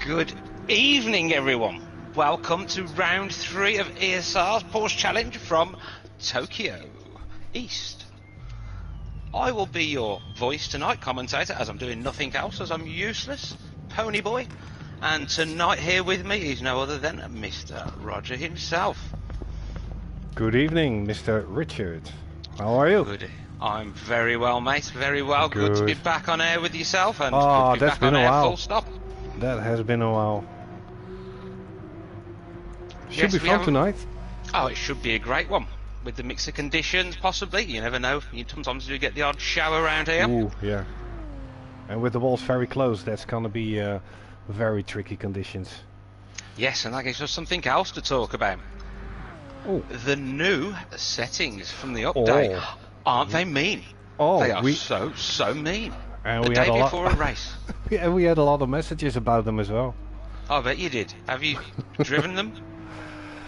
Good evening, everyone. Welcome to round 3 of ESR's Porsche Challenge from Tokyo East. I will be your voice tonight, commentator, as I'm doing nothing else, as I'm useless, pony boy. And tonight here with me is no other than Mr. Roger himself. Good evening, Mr. Richard. How are you? Good. I'm very well, mate. Very well. Good to be back on air with yourself, and oh, good to be that's back been on a air while. full stop. That has been a while. Should Yes, be fun tonight. Oh, it should be a great one. With the mix of conditions, possibly. You never know. Sometimes you get the odd shower around here. Ooh, yeah. And with the walls very close, that's gonna be very tricky conditions. Yes, and that gives us something else to talk about. Ooh. The new settings from the update. Oh. Aren't they mean? Oh, they are so mean. And the we day had before a race. Yeah, we had a lot of messages about them as well. I bet you did. Have you driven them?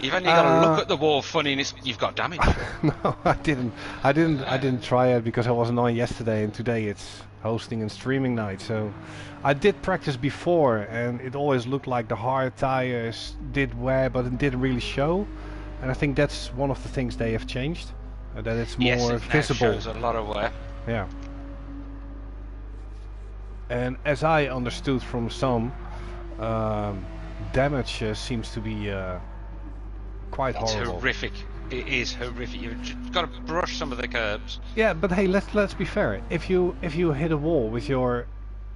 You've only got to look at the wall funny and you've got damage. No, I didn't try it because I wasn't on yesterday, and today it's hosting and streaming night. So I did practice before, and it always looked like the hard tires did wear, but it didn't really show. And I think that's one of the things they have changed, that it's more visible. Yes, it shows a lot of wear. Yeah. And as I understood from some, damage seems to be quite horrible. It's horrific. It is horrific. You've just got to brush some of the curbs. Yeah, but hey, let's be fair. If you hit a wall with your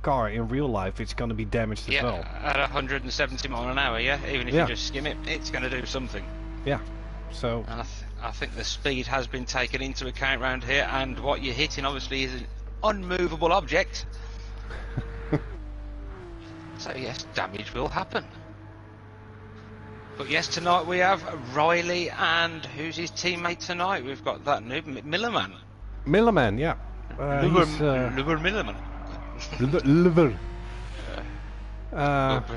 car in real life, it's going to be damaged as well. At 170 miles an hour. Yeah, even if you just skim it, it's going to do something. Yeah. So. And I think the speed has been taken into account around here, and what you're hitting obviously is an unmovable object. So yes, damage will happen. But yes, tonight we have Riley, and who's his teammate tonight? We've got that new Millerman. Millerman, yeah. Millerman.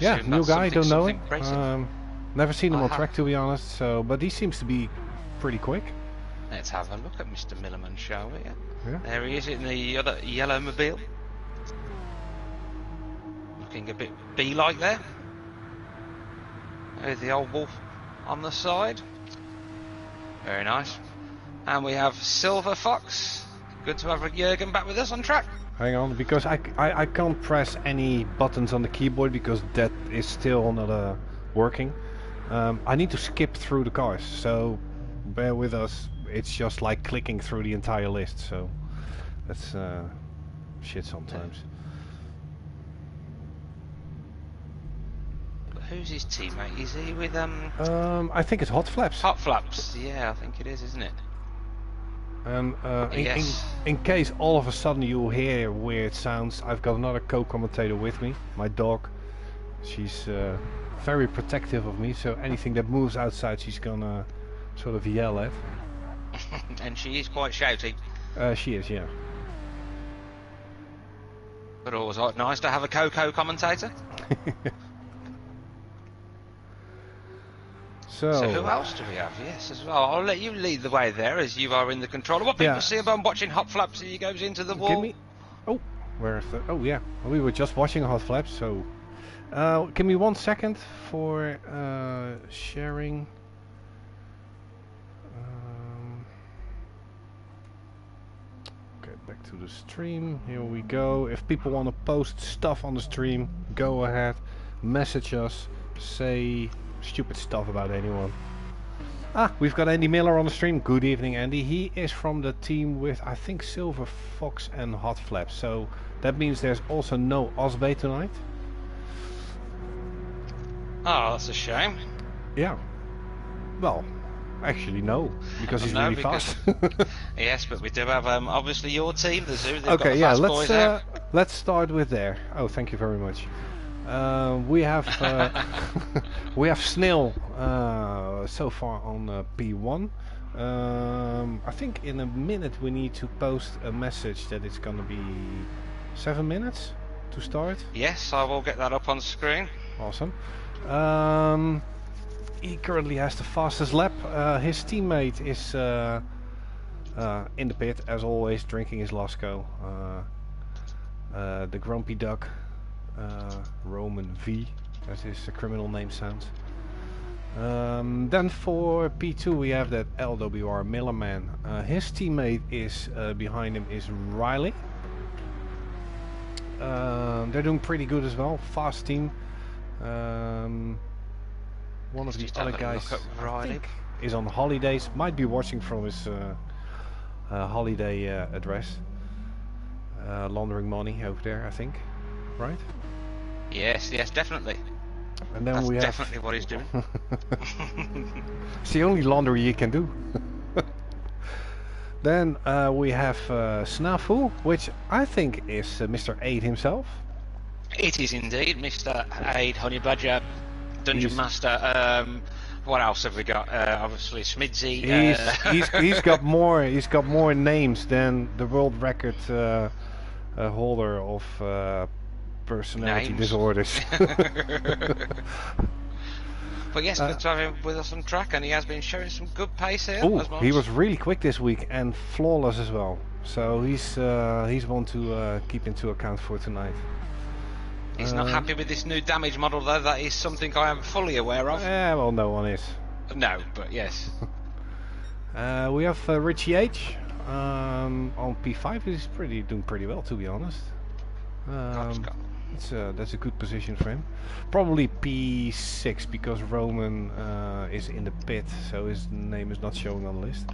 Yeah, new guy, don't know him. Never seen him on track, to be honest. So, but he seems to be pretty quick. Let's have a look at Mr. Millerman, shall we? Yeah. There he is in the other yellow mobile. Looking a bit bee-like there. There's the old wolf on the side. Very nice. And we have Silver Fox. Good to have Jurgen back with us on track. Hang on, because I can't press any buttons on the keyboard because that is still not working. I need to skip through the cars, so bear with us. It's just like clicking through the entire list, so that's shit sometimes. Who's his teammate? Is he with I think it's Hot Flaps. Hot Flaps, yeah, I think it is, isn't it? Yes. In case all of a sudden you hear weird sounds, I've got another co-commentator with me, my dog. She's very protective of me, so anything that moves outside she's gonna sort of yell at. And she is quite shouty. She is, yeah. But always nice to have a co-commentator. So who else do we have? Yes, as well. I'll let you lead the way there, as you are in the controller. What people see about watching Hot Flaps, he goes into the wall. Oh, where's the? Oh yeah, we were just watching Hot Flaps. So, give me 1 second for sharing. Okay, back to the stream. Here we go. If people want to post stuff on the stream, go ahead, message us, say stupid stuff about anyone. We've got Andy Miller on the stream. Good evening, Andy. He is from the team with, I think, Silver Fox and Hot Flaps. So that means there's also no Osbey tonight. Oh, that's a shame. Yeah. Well, actually no, because he's really fast. Yes, but we do have obviously your team, the Zoo. Okay, yeah. Let's start with there. Oh, thank you very much. We have we have Snail so far on P1. I think in a minute we need to post a message that it's gonna be 7 minutes to start. Yes, I will get that up on screen. Awesome. He currently has the fastest lap. His teammate is in the pit as always, drinking his Lasco. The Grumpy Duck. Roman V. as his criminal name sounds. Then for P2 we have that LWR Millerman. His teammate is behind him is Riley. They're doing pretty good as well. Fast team. One of the other guys I think is on holidays. Might be watching from his holiday address. Laundering money over there, I think. Right? Yes, definitely. And then That's we have definitely what he's doing. it's the only laundry you can do. Then we have Snafu, which I think is Mr. 8 himself. It is indeed Mr. Aid, Honey Badger, Dungeon Master. What else have we got? Obviously Smidsy. He's got more. He's got more names than the world record holder of personality disorders. But yes, good to have him with us on track, and he has been showing some good pace here. Oh, he was really quick this week and flawless as well. So he's one to keep into account for tonight. He's not happy with this new damage model, though. That is something I am fully aware of. Yeah, well, no one is. No, but yes. We have Richie H on P5. He's doing pretty well, to be honest. That's a good position for him. Probably P6 because Roman is in the pit, so his name is not showing on the list.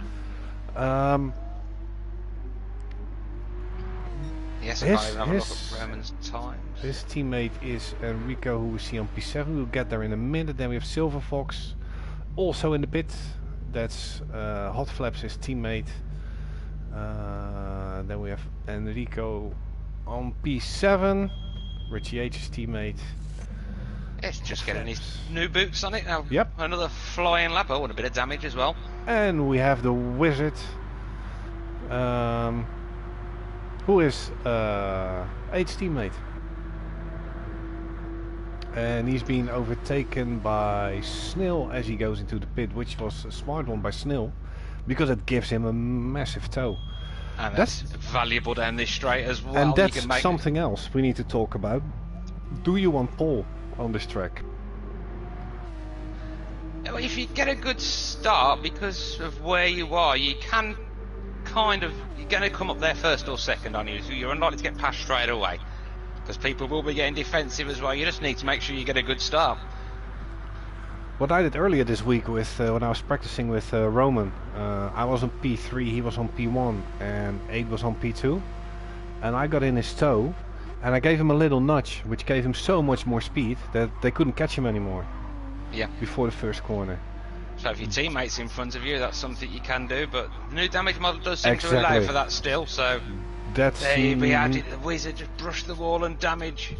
Yes, I can't even have a look at Roman's times. His teammate is Rico, who we see on P7. We'll get there in a minute. Then we have Silver Fox, also in the pit. That's Hot Flaps, his teammate. Then we have Enrico on P7. Richie H's teammate. It's just getting his new boots on it now. Yep. Another flying lap. Oh, and a bit of damage as well. And we have the Wizard, who is H's teammate. And he's been overtaken by Snail as he goes into the pit, which was a smart one by Snail, because it gives him a massive tow. And that's valuable down this straight as well. And that's something else we need to talk about. Do you want pole on this track? Well, if you get a good start because of where you are, you can you're going to come up there first or second on you, so you're unlikely to get past straight away. Because people will be getting defensive as well. You just need to make sure you get a good start. What I did earlier this week with when I was practicing with Roman, I was on P3, he was on P1, and 8 was on P2, and I got in his toe, and I gave him a little nudge, which gave him so much more speed that they couldn't catch him anymore. Yeah. Before the first corner. So if your teammate's in front of you, that's something you can do, but the new damage model does seem to allow for that still, so that's there you be at it. The Wizard just brushed the wall and damage.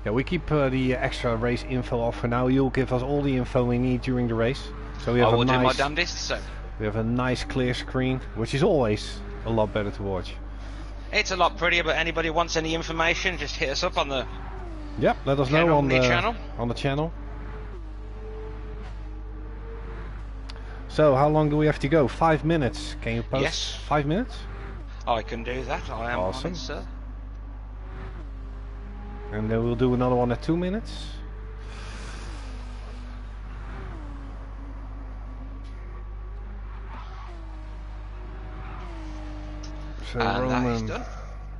Yeah, we keep the extra race info off for now. You'll give us all the info we need during the race. So we have do my damnedest. So we have a nice clear screen, which is always a lot better to watch. It's a lot prettier, but anybody wants any information, just hit us up on the let us know on the channel. On the channel. So how long do we have to go? 5 minutes. Can you post? Yes. 5 minutes? I can do that. I am awesome. on it, sir. And then we'll do another one at 2 minutes. So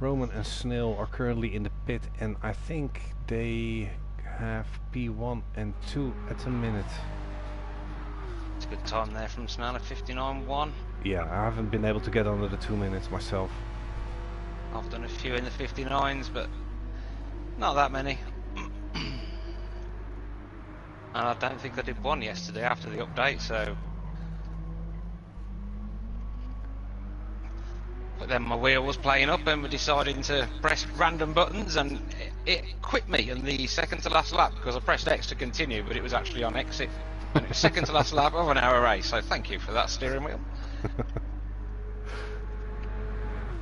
Roman and Snail are currently in the pit, and I think they have P1 and 2 at the minute. It's a good time there from Snail at 59.1. Yeah, I haven't been able to get under the 2 minutes myself. I've done a few in the 59s, but not that many. And I don't think I did one yesterday after the update, so. But then my wheel was playing up and we decided to press random buttons, and it quit me in the second to last lap because I pressed X to continue, but it was actually on exit. And it was second to last lap of an hour race, so thank you for that, steering wheel.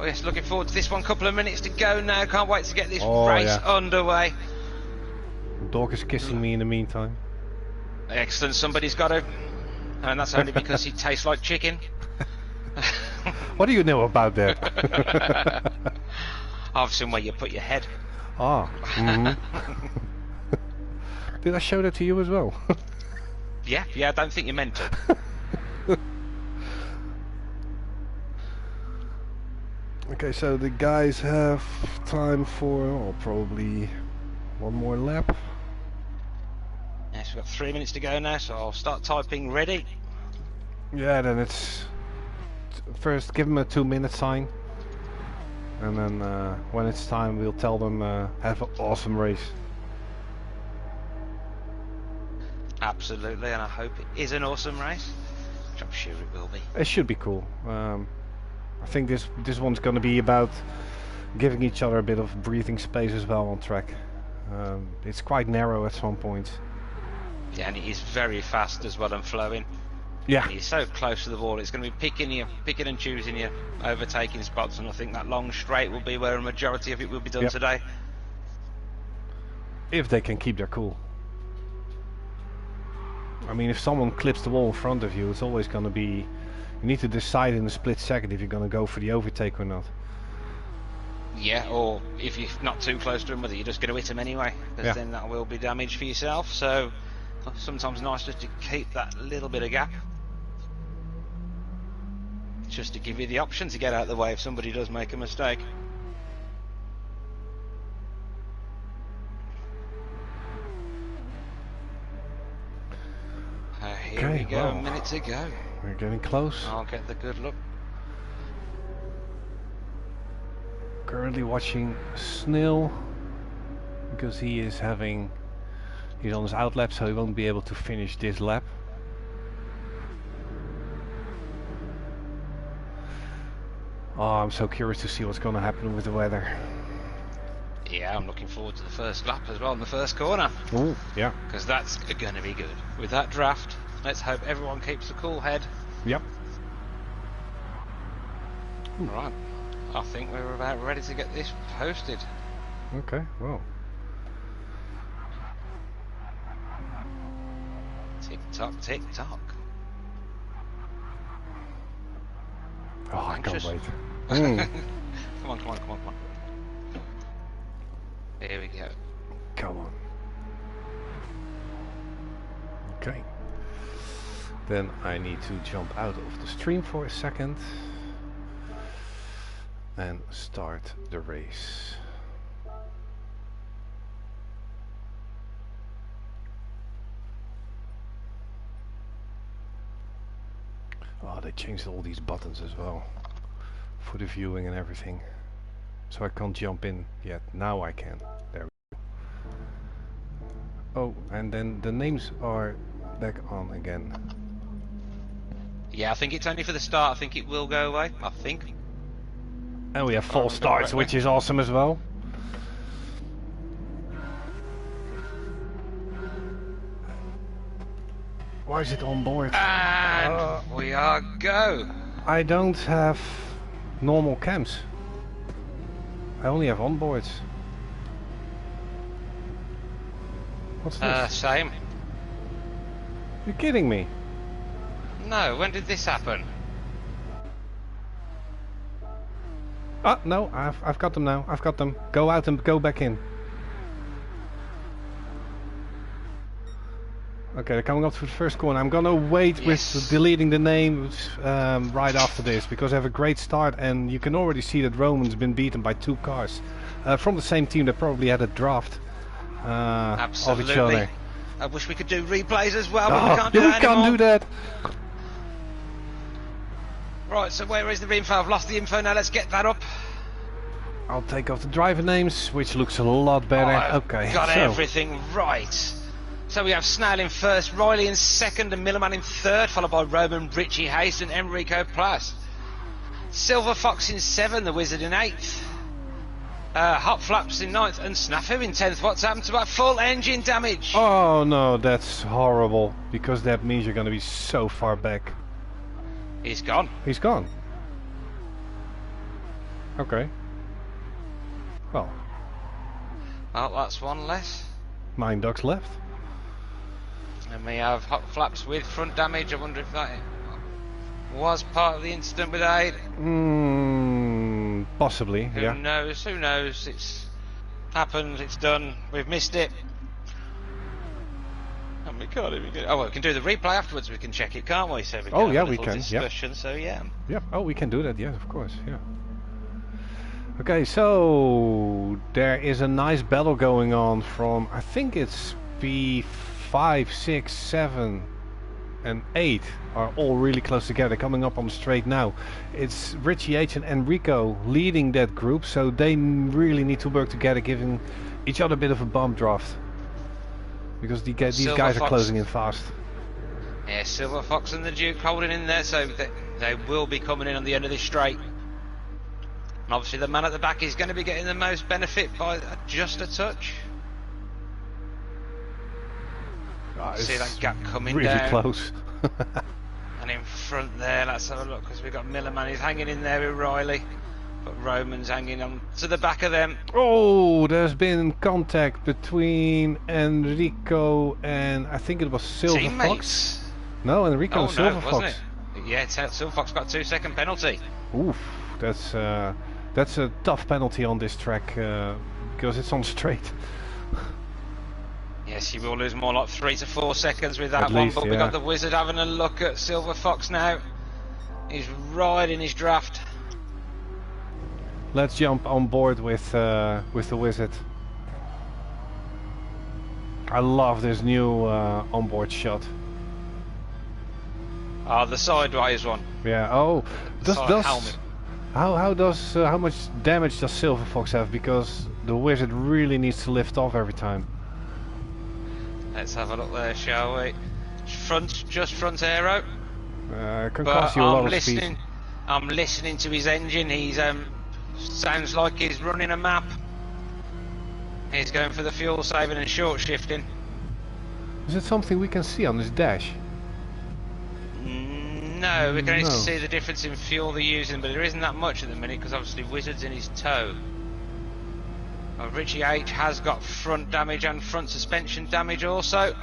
Oh yes, looking forward to this one. Couple of minutes to go now. Can't wait to get this race underway. Dog is kissing me in the meantime. Excellent, somebody's got to. And that's only because he tastes like chicken. What do you know about that? I've seen where you put your head. Ah. Did I show that to you as well? Yeah, I don't think you meant to. Okay, so the guys have time for probably one more lap. Yes, we've got 3 minutes to go now, so I'll start typing ready. Yeah, then it's first give them a 2-minute sign, and then when it's time we'll tell them have an awesome race. Absolutely, and I hope it is an awesome race, which I'm sure it will be. It should be cool. I think this one's going to be about giving each other a bit of breathing space as well on track. It's quite narrow at some points. Yeah, and it is very fast as well and flowing. Yeah. And you're so close to the wall, it's going to be picking and choosing your overtaking spots, and I think that long straight will be where a majority of it will be done today. If they can keep their cool. I mean, if someone clips the wall in front of you, it's always going to be... You need to decide in a split second if you're going to go for the overtake or not. Yeah, or if you're not too close to them, whether you're just going to hit them anyway, because then that will be damage for yourself. So sometimes nice just to keep that little bit of gap, just to give you the option to get out of the way if somebody does make a mistake. Here we go, a minute to go. We're getting close. I'll get the good look. Currently watching Snail, because he's on his out lap, so he won't be able to finish this lap. Oh, I'm so curious to see what's going to happen with the weather. Yeah, I'm looking forward to the first lap as well in the first corner. Oh, yeah. Because that's going to be good. With that draft, let's hope everyone keeps a cool head. Yep. Right. I think we're about ready to get this posted. Okay, well. Tick tock, tick tock. Oh, I can't wait. Come on. Here we go. Come on. Okay. Then I need to jump out of the stream for a second and start the race. Oh, they changed all these buttons as well for the viewing and everything. So I can't jump in yet. Now I can. There we go. Oh, and then the names are back on again. Yeah, I think it's only for the start. I think it will go away. I think. And we have false starts, which is awesome as well. Why is it on board? And we are go. I don't have normal cams. I only have onboards. What's this? Same. You're kidding me? No, when did this happen? Ah, no, I've got them now. I've got them. Go out and go back in. Okay, they're coming up to the first corner. I'm gonna wait with deleting the names right after this, because I have a great start, and you can already see that Roman's been beaten by 2 cars from the same team that probably had a draft of each other. I wish we could do replays as well, but Oh, we can't do that anymore. do that. Right, so where is the info? I've lost the info now. Let's get that up. I'll take off the driver names, which looks a lot better. Okay, got everything right. So we have Snail in first, Riley in second, and Millerman in third, followed by Roman, Richie Hayes, and Enrico Plus. Silver Fox in 7, the Wizard in 8th. Hot Flaps in 9th, and Snafu in 10th. What's happened to that full engine damage? Oh no, that's horrible, because that means you're going to be so far back. He's gone. He's gone. Okay. Well, that's one less. 9 ducks left. And we have Hot Flaps with front damage. I wonder if that was part of the incident with Aid. Possibly, Who knows? Who knows? It's happened. It's done. We've missed it. And we can't even get. Oh, well, we can do the replay afterwards. We can check it, can't we? So we can have a little discussion. So yeah. Yep. Oh, we can do that. Yes, of course. Yeah. Okay, so there is a nice battle going on from, I think it's P5, 6, 7 and 8 are all really close together, coming up on the straight now. It's Richie H and Enrico leading that group, so they really need to work together, giving each other a bit of a bump draft. Because these guys are closing in fast. Yeah, Silver Fox and the Duke holding in there, so they will be coming in on the end of this straight. And obviously the man at the back is going to be getting the most benefit by just a touch. See that gap coming really down. Really close. And in front there, let's have a look, because we've got Millerman, he's hanging in there with Riley. But Roman's hanging on to the back of them. Oh, there's been contact between Enrico and I think it was Silver Teammates. Fox. No, Enrico and Silver Fox. Wasn't it? Yeah, Silver Fox got a 2-second penalty. Oof. That's a tough penalty on this track because it's on straight. Yes, you will lose more like 3 to 4 seconds with that At one. least, But yeah. we got the Wizard having a look at Silver Fox now. He's riding his draft. Let's jump on board with the Wizard. I love this new onboard shot. Oh, the sideways one. Yeah. Oh, Helmet. how much damage does Silver Fox have? Because the Wizard really needs to lift off every time. Let's have a look there, shall we? Just front aero. Can cost you a lot of speed. I'm listening to his engine. He's sounds like he's running a map. He's going for the fuel saving and short shifting. Is it something we can see on this dash? No, we can only see the difference in fuel they're using, but there isn't that much at the minute because obviously Wizard's in his tow. Well, Richie H has got front damage and front suspension damage also.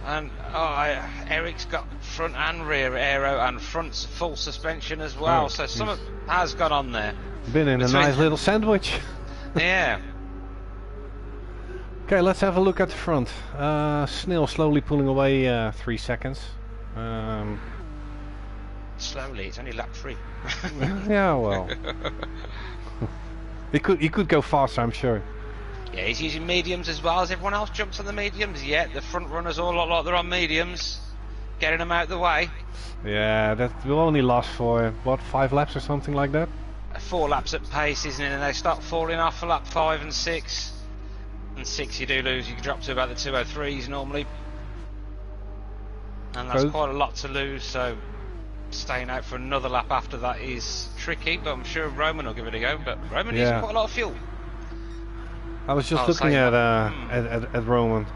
And Eric's got front and rear aero and front full suspension as well, so some has gone on there. Been in a nice little sandwich. Yeah. Okay, let's have a look at the front. Snail slowly pulling away 3 seconds. Slowly, it's only lap 3. Yeah, well. he could go faster, I'm sure. Yeah, he's using mediums as well as everyone else jumps on the mediums. Yeah, the front runners all look like they're on mediums. Getting them out of the way. Yeah, that will only last for, what, 5 laps or something like that? 4 laps at pace, isn't it? And they start falling off for lap 5 and 6. And 6 you do lose, you can drop to about the 203s normally. And that's quite a lot to lose, so staying out for another lap after that is tricky, but I'm sure Roman will give it a go. But Roman uses quite a lot of fuel. I was just looking at Roman,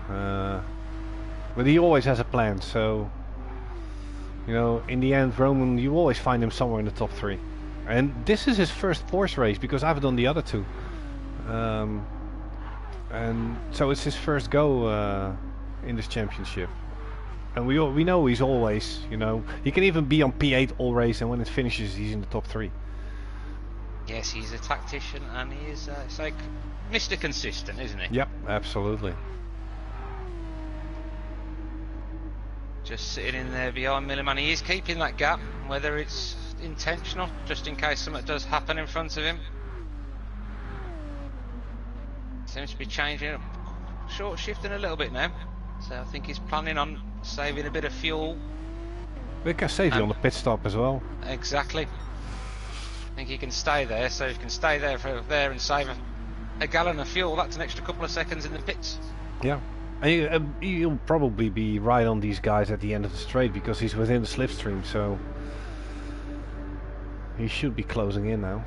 but he always has a plan, so you know, in the end Roman, you always find him somewhere in the top 3. And this is his first Porsche race because I've done the other 2. And so it's his first go in this championship. And we know he's always, you know, he can even be on P8 all race, and when it finishes he's in the top 3. Yes, he's a tactician, and he is, it's like Mr. Consistent, isn't he? Yep, absolutely. Just sitting in there behind Milliman. He is keeping that gap, whether it's intentional, just in case something does happen in front of him. Seems to be changing, short shifting a little bit now. So I think he's planning on saving a bit of fuel. We can save you on the pit stop as well. Exactly. I think he can stay there, so if he can stay there and save a gallon of fuel, that's an extra couple of seconds in the pits. Yeah. And he'll probably be right on these guys at the end of the straight because he's within the slipstream, so he should be closing in now.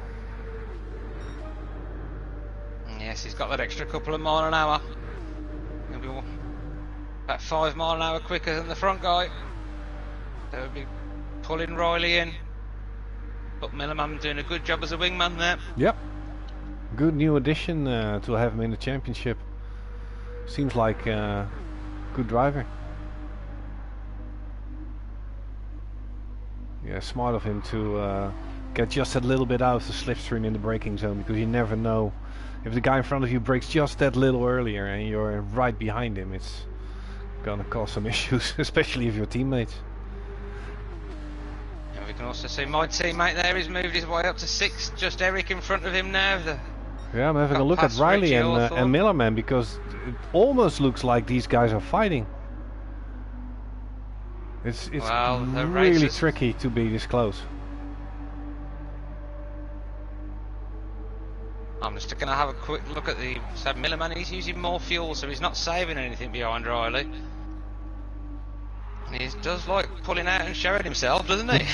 Yes, he's got that extra couple of mile an hour. He'll be about 5 mile an hour quicker than the front guy. They'll be pulling Riley in. But Millerman doing a good job as a wingman there. Yep. Good new addition to have him in the championship. Seems like a good driver. Yeah, smart of him to get just a little bit out of the slipstream in the braking zone, because you never know if the guy in front of you brakes just that little earlier and you're right behind him. It's gonna cause some issues, especially if you're teammates. And we can also see my teammate there. He's moved his way up to 6th. Just Eric in front of him now. Yeah, I'm having a look at Riley and Millerman, because it almost looks like these guys are fighting. It's well, really tricky to be this close. I'm just going to have a quick look at the... So Millerman, he's using more fuel, so he's not saving anything behind Riley. And he does like pulling out and showing himself, doesn't he?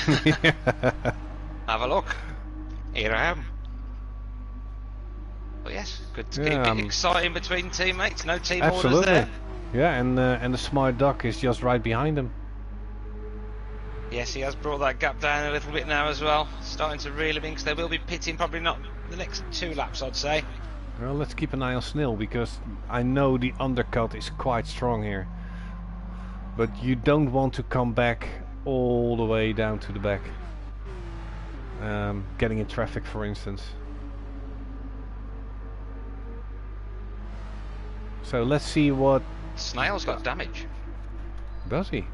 Have a look. Here I am. But yes, good to keep it exciting between teammates. No team orders there. Yeah, and the smart duck is just right behind him. Yes, he has brought that gap down a little bit now as well. Starting to reel him in, because they will be pitting probably not the next 2 laps, I'd say. Well, let's keep an eye on Snell, because I know the undercut is quite strong here. But you don't want to come back all the way down to the back. Getting in traffic, for instance. So let's see what... Snail's got damage. Does he?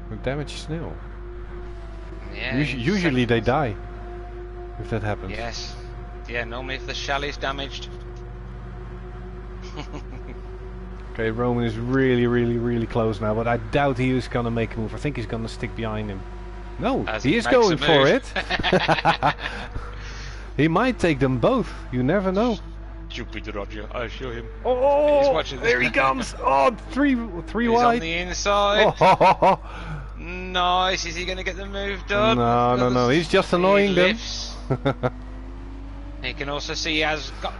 What damage Snail? Yeah. Usually they die if that happens. Yes. Yeah, normally if the shell is damaged. Okay, Roman is really close now, but I doubt he is gonna make a move. I think he's gonna stick behind him. No, he is going for it. He might take them both. You never know. Stupid Roger, I show him. Oh, he's watching there he comes. Oh, three he's wide. On the inside. Oh. Nice. Is he going to get the move done? No. He's just annoying them. You can also see he has got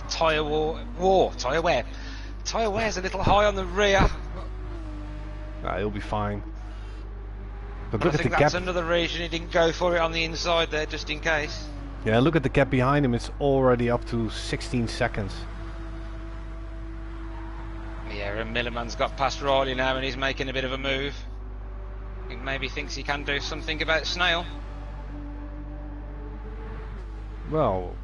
tyre wear. Tyre wear's a little high on the rear. He'll be fine. But I look at the think gap. That's another reason he didn't go for it on the inside there, just in case. Yeah, look at the gap behind him. It's already up to 16 seconds. Yeah, and Millerman's got past Riley now, and he's making a bit of a move. He maybe thinks he can do something about Snail. Well,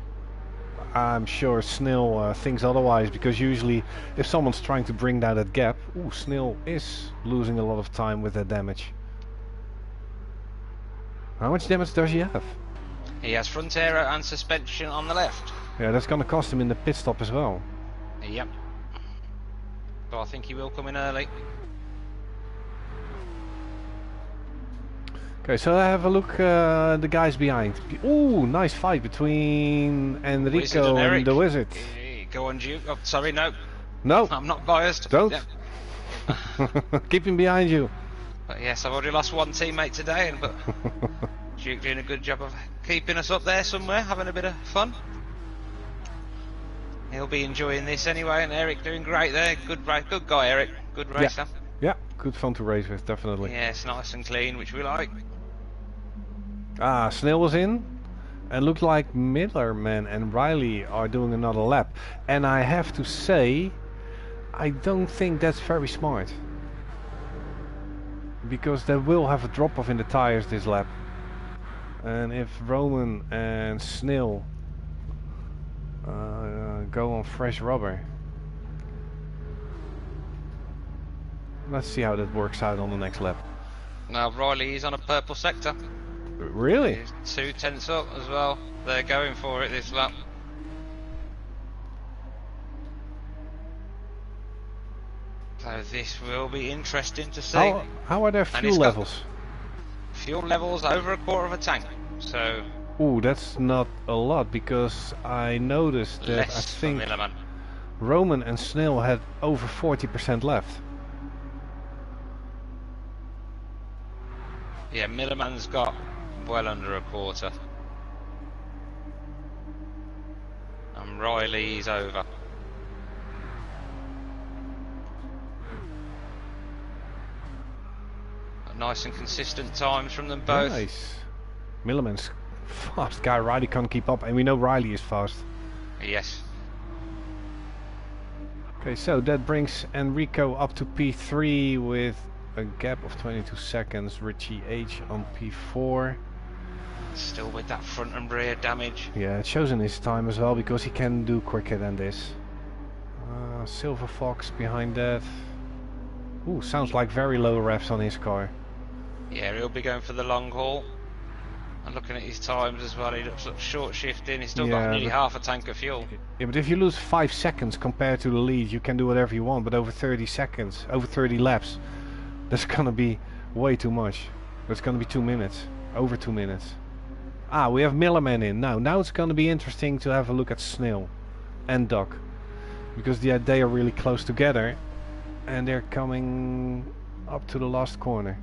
I'm sure Snail thinks otherwise, because usually if someone's trying to bring down that gap... Ooh, Snail is losing a lot of time with that damage. How much damage does he have? He has front aero and suspension on the left. Yeah, that's going to cost him in the pit stop as well. Yep. So I think he will come in early. Okay, so I have a look the guys behind. Ooh, nice fight between Enrico and the Wizard. Go on, Duke. Oh, sorry, no. No. I'm not biased. Don't. Yeah. Keep him behind you. But yes, I've already lost one teammate today, but Duke doing a good job of keeping us up there somewhere, having a bit of fun. He'll be enjoying this anyway, and Eric doing great there. Good guy, Eric. Good racer. Yeah, good fun to race with, definitely. Yes, nice and clean, which we like. Ah, Snail was in, and looked like Millerman and Riley are doing another lap. And I have to say, I don't think that's very smart. Because they will have a drop-off in the tires this lap. And if Roman and Snail go on fresh rubber, let's see how that works out on the next lap. Now Riley is on a purple sector. Really? He's 2 tenths up as well. They're going for it this lap. So this will be interesting to see. How are their fuel levels? Fuel levels over a quarter of a tank. So. Ooh, that's not a lot, because I noticed that I think Roman and Snail had over 40% left. Yeah, Millerman's got well under a quarter. And Riley's over. Nice and consistent times from them both. Nice. Millerman's fast guy. Riley can't keep up, and we know Riley is fast. Yes. Okay, so that brings Enrico up to P3 with a gap of 22 seconds. Richie H on P4. Still with that front and rear damage. Yeah, it shows in his time as well because he can do quicker than this. Silver Fox behind that. Ooh, sounds like very low revs on his car. Yeah, he'll be going for the long haul. And looking at his times as well, he looks short shifting. He's still got nearly half a tank of fuel. Yeah, but if you lose 5 seconds compared to the lead, you can do whatever you want. But over 30 seconds, over 30 laps, that's gonna be way too much. That's gonna be 2 minutes, over 2 minutes. Ah, we have Millerman in now. Now it's gonna be interesting to have a look at Snail and Doc, because they are really close together, and they're coming up to the last corner.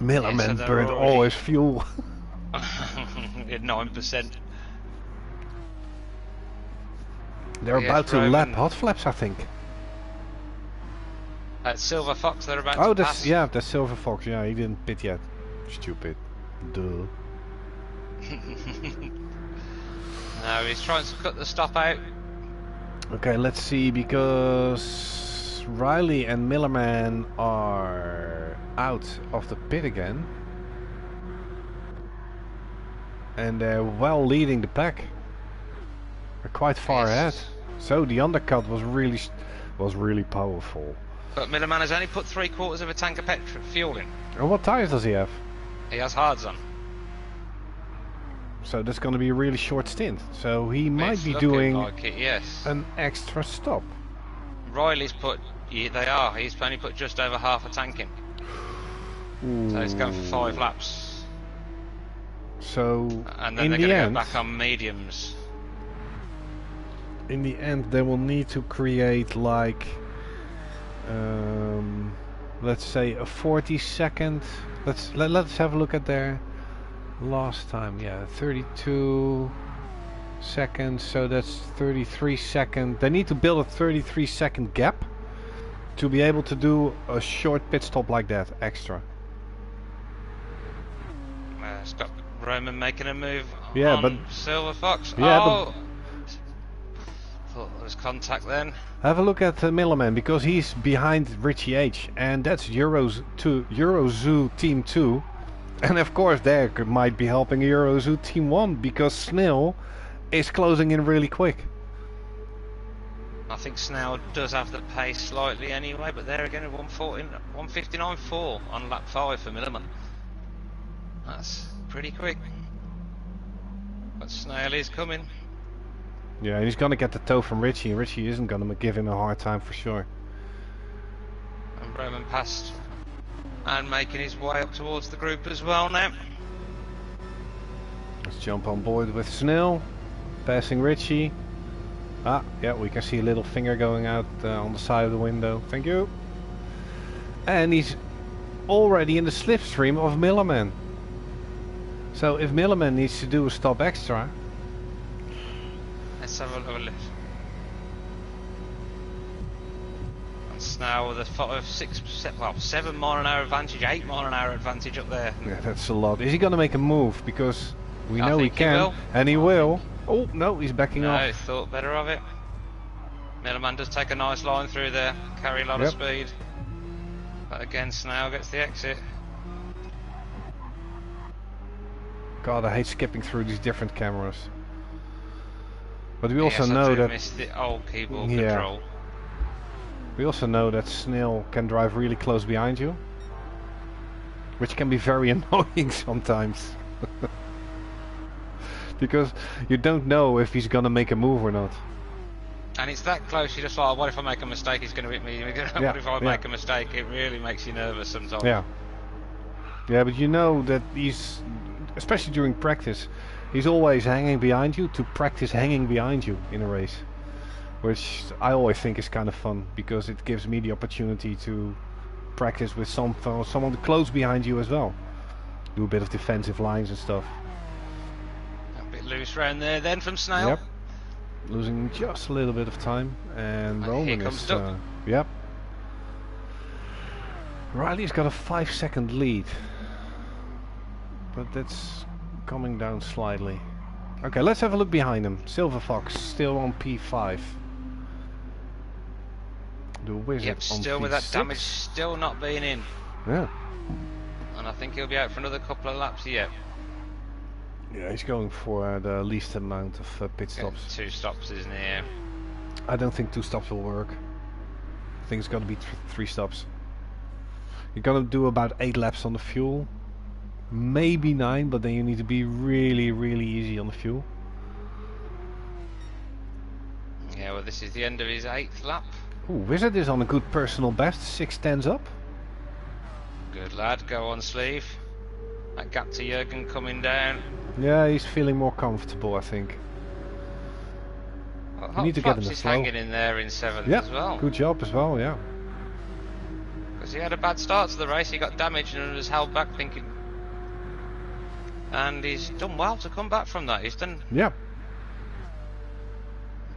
Millerman burned all his fuel. 9%. They're about to lap hot flaps, I think. Silver Fox, they're about to pass. Yeah, that's Silver Fox. Yeah, he didn't pit yet. Stupid. Duh. No, he's trying to cut the stop out. Okay, let's see, because Riley and Millerman are out of the pit again. And they're well leading the pack. They're quite far ahead. So the undercut was really powerful. But Millerman has only put 3/4 of a tank of fuel in. And what tires does he have? He has hards on. So that's going to be a really short stint. So he might be doing like it, yes, an extra stop. Riley's put, yeah, they are. He's only put just over half a tank in. Ooh. So he's going for 5 laps. So and then they're going to go back on mediums. In the end, they will need to create like, let's say a 40-second. Let's have a look at their last time. Yeah, 32 seconds. So that's 33 seconds. They need to build a 33-second gap to be able to do a short pit stop like that extra. It's got Roman making a move. Yeah, on but Silver Fox. Yeah, oh, thought there was contact then. Have a look at Millerman, because he's behind Richie H, and that's Eurozoo Team 2, and of course they might be helping Eurozoo Team 1 because Snail is closing in really quick. I think Snail does have the pace slightly anyway, but there again, 1:59.4 on lap 5 for Millerman. That's pretty quick. But Snail is coming. Yeah, and he's gonna get the toe from Richie. Richie isn't gonna give him a hard time for sure. And Roman passed and making his way up towards the group as well now. Let's jump on board with Snail, passing Richie. Ah, yeah, we can see a little finger going out on the side of the window. Thank you. And he's already in the slipstream of Millerman. So if Millerman needs to do a stop extra, let's have a look. And now with a 7 mile an hour advantage, 8 mile an hour advantage up there. Yeah, that's a lot. Is he going to make a move? Because we know he can, will. And he will. Oh no, he's backing off. No, thought better of it. Millerman does take a nice line through there, carry a lot of speed. But again, Snail gets the exit. God, I hate skipping through these different cameras. But we also know that missed the old keyboard control. We also know that Snail can drive really close behind you, which can be very annoying sometimes. Because you don't know if he's gonna make a move or not. And it's that close, you're just like, what if I make a mistake, he's gonna hit me. What if I make a mistake? It really makes you nervous sometimes. Yeah. Yeah, but you know that he's, especially during practice, he's always hanging behind you to practice hanging behind you in a race. Which I always think is kind of fun, because it gives me the opportunity to practice with someone close behind you as well. Do a bit of defensive lines and stuff. A bit loose round there then from Snail. Yep. Losing just a little bit of time, and Roman is... yep. Riley's got a 5-second lead. But that's coming down slightly. Okay, let's have a look behind him. Silver Fox still on P5. The Wizard on still P6. with that damage still not being in. Yeah. I think he'll be out for another couple of laps yet. Yeah, he's going for the least amount of pit stops. 2 stops, isn't he? Yeah. I don't think 2 stops will work. I think it's gonna be 3 stops. You're gonna do about 8 laps on the fuel. Maybe 9, but then you need to be really, really easy on the fuel. Yeah, well, this is the end of his 8th lap. Ooh, Wizard is on a good personal best, 6/10s up. Good lad, go on sleeve. That gap to Jürgen coming down. Yeah, he's feeling more comfortable, I think. Well, You need to get in the he's flow. hanging in there in 7th Yeah, as well. good job as well, yeah. Because he had a bad start to the race, he got damaged and was held back thinking... And he's done well to come back from that. He's done... Yeah.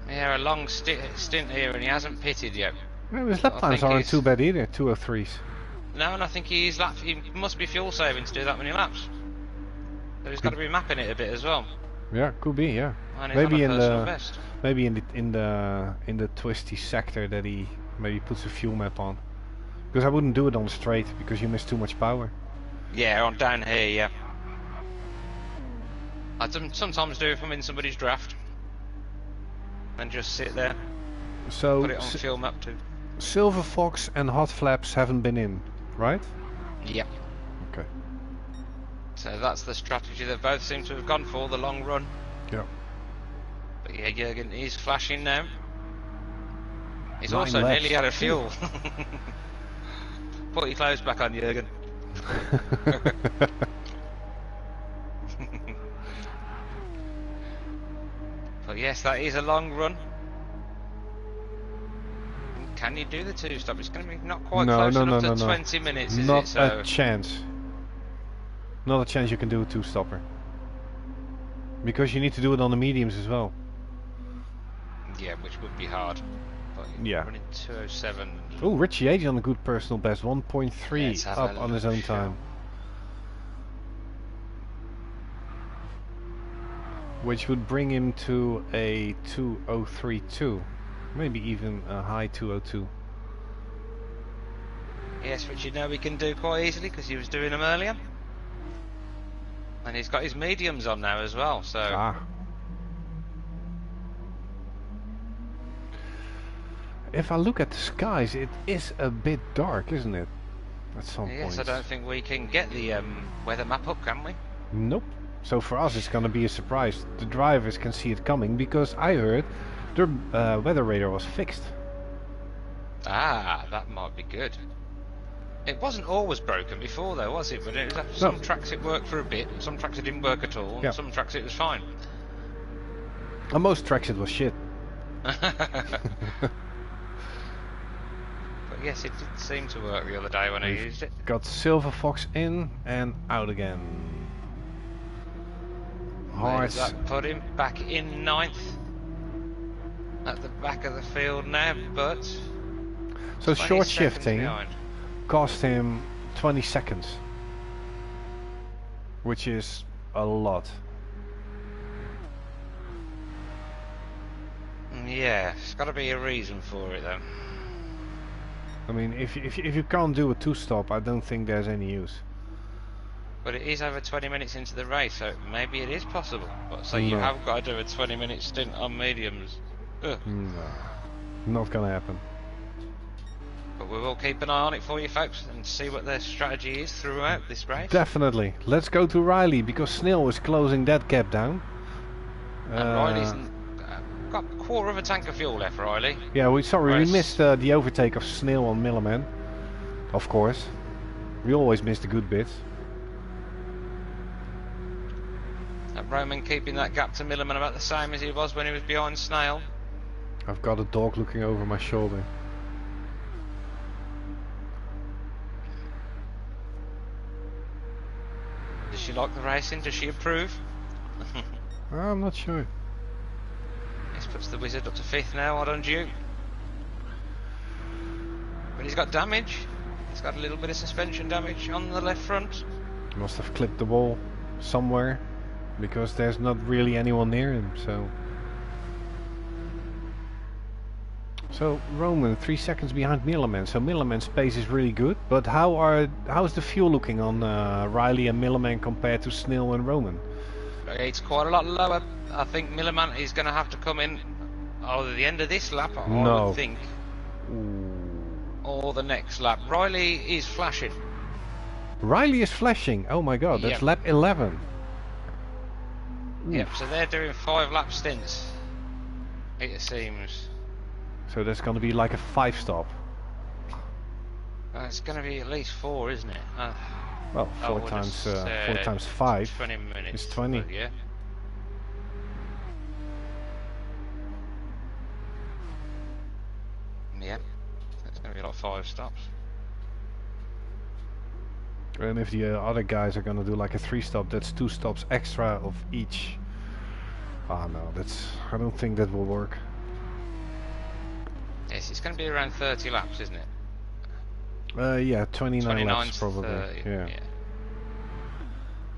Yeah, a long stint here and he hasn't pitted yet. Well, his lap times aren't too bad either, 2:03s. No, and I think he must be fuel saving to do that many laps. So he's got to be mapping it a bit as well. Yeah, could be, yeah. And he's Maybe on a in personal the best. maybe in the twisty sector that he maybe puts a fuel map on. Because I wouldn't do it on straight because you miss too much power. Yeah, on down here, yeah. I sometimes do if I'm in somebody's draft. And just sit there, So put it on fuel map too. Silver Fox and Hot Flaps haven't been in, right? Yep. Okay. So that's the strategy that both seem to have gone for, the long run. Yeah. But yeah, Jürgen is flashing now. He's 9 also laps. nearly out of fuel. Put your clothes back on, Jürgen. But yes, that is a long run. Can you do the 2-stop? It's going to be not quite close enough to 20 minutes, is not it? So a chance. Not a chance you can do a 2-stopper. Because you need to do it on the mediums as well. yeah, which would be hard. But Yeah. running 2:07. Oh, Richie Age on a good personal best, 1.3 Let's have up a on his look, own shall time. Which would bring him to a 2:03.2, maybe even a high 2:02. Yes, which you know we can do quite easily because he was doing them earlier. And he's got his mediums on now as well, so... Ah. If I look at the skies, it is a bit dark, isn't it? At some Yes, point. I don't think we can get the weather map up, can we? Nope. So for us it's gonna be a surprise. The drivers can see it coming because I heard the weather radar was fixed. Ah, that might be good. It wasn't always broken before though, was it? But it was, some tracks it worked for a bit, some tracks it didn't work at all, Yeah. and some tracks it was fine. On most tracks it was shit. But yes, it did seem to work the other day when I used it. Got Silver Fox in and out again. Where does Hard. that put him? Back in 9th. At the back of the field now, but... So 20 short seconds shifting behind. cost him 20 seconds. Which is a lot. Yeah, it's got to be a reason for it though. I mean, if you can't do a 2-stop, I don't think there's any use. But it is over 20 minutes into the race, so maybe it is possible. But so you No. have got to do a 20-minute stint on mediums. Ugh. No, not gonna happen. But we will keep an eye on it for you folks and see what their strategy is throughout this race. Definitely. Let's go to Riley because Snail is closing that gap down. And Riley's got a quarter of a tank of fuel left, Riley. Yeah, we Right. missed the overtake of Snail on Milliman. Of course. We always miss the good bits. And Roman keeping that gap to Milliman about the same as he was when he was behind Snail. I've got a dog looking over my shoulder. Does she like the racing? Does she approve? I'm not sure. This puts the Wizard up to 5th now, I don't you? But he's got damage. He's got a little bit of suspension damage on the left front. Must have clipped the wall somewhere because there's not really anyone near him, so So Roman 3 seconds behind Millerman. So Millerman's pace is really good. But how's the fuel looking on Riley and Millerman compared to Snell and Roman? It's quite a lot lower. I think Millerman is going to have to come in either the end of this lap, I would think, or the next lap. Riley is flashing. Riley is flashing. Oh my god, that's lap 11. Yep, so they're doing 5 lap stints, it seems. So that's going to be like a 5 stop. It's going to be at least 4, isn't it? Well, 4 times 5 20 minutes. is 20. Yeah. Yeah, it's going to be like 5 stops. And if the other guys are going to do like a 3 stop, that's 2 stops extra of each. Ah no, I don't think that will work. Yes, it's going to be around 30 laps, isn't it? Yeah, 29 laps probably. 30, yeah.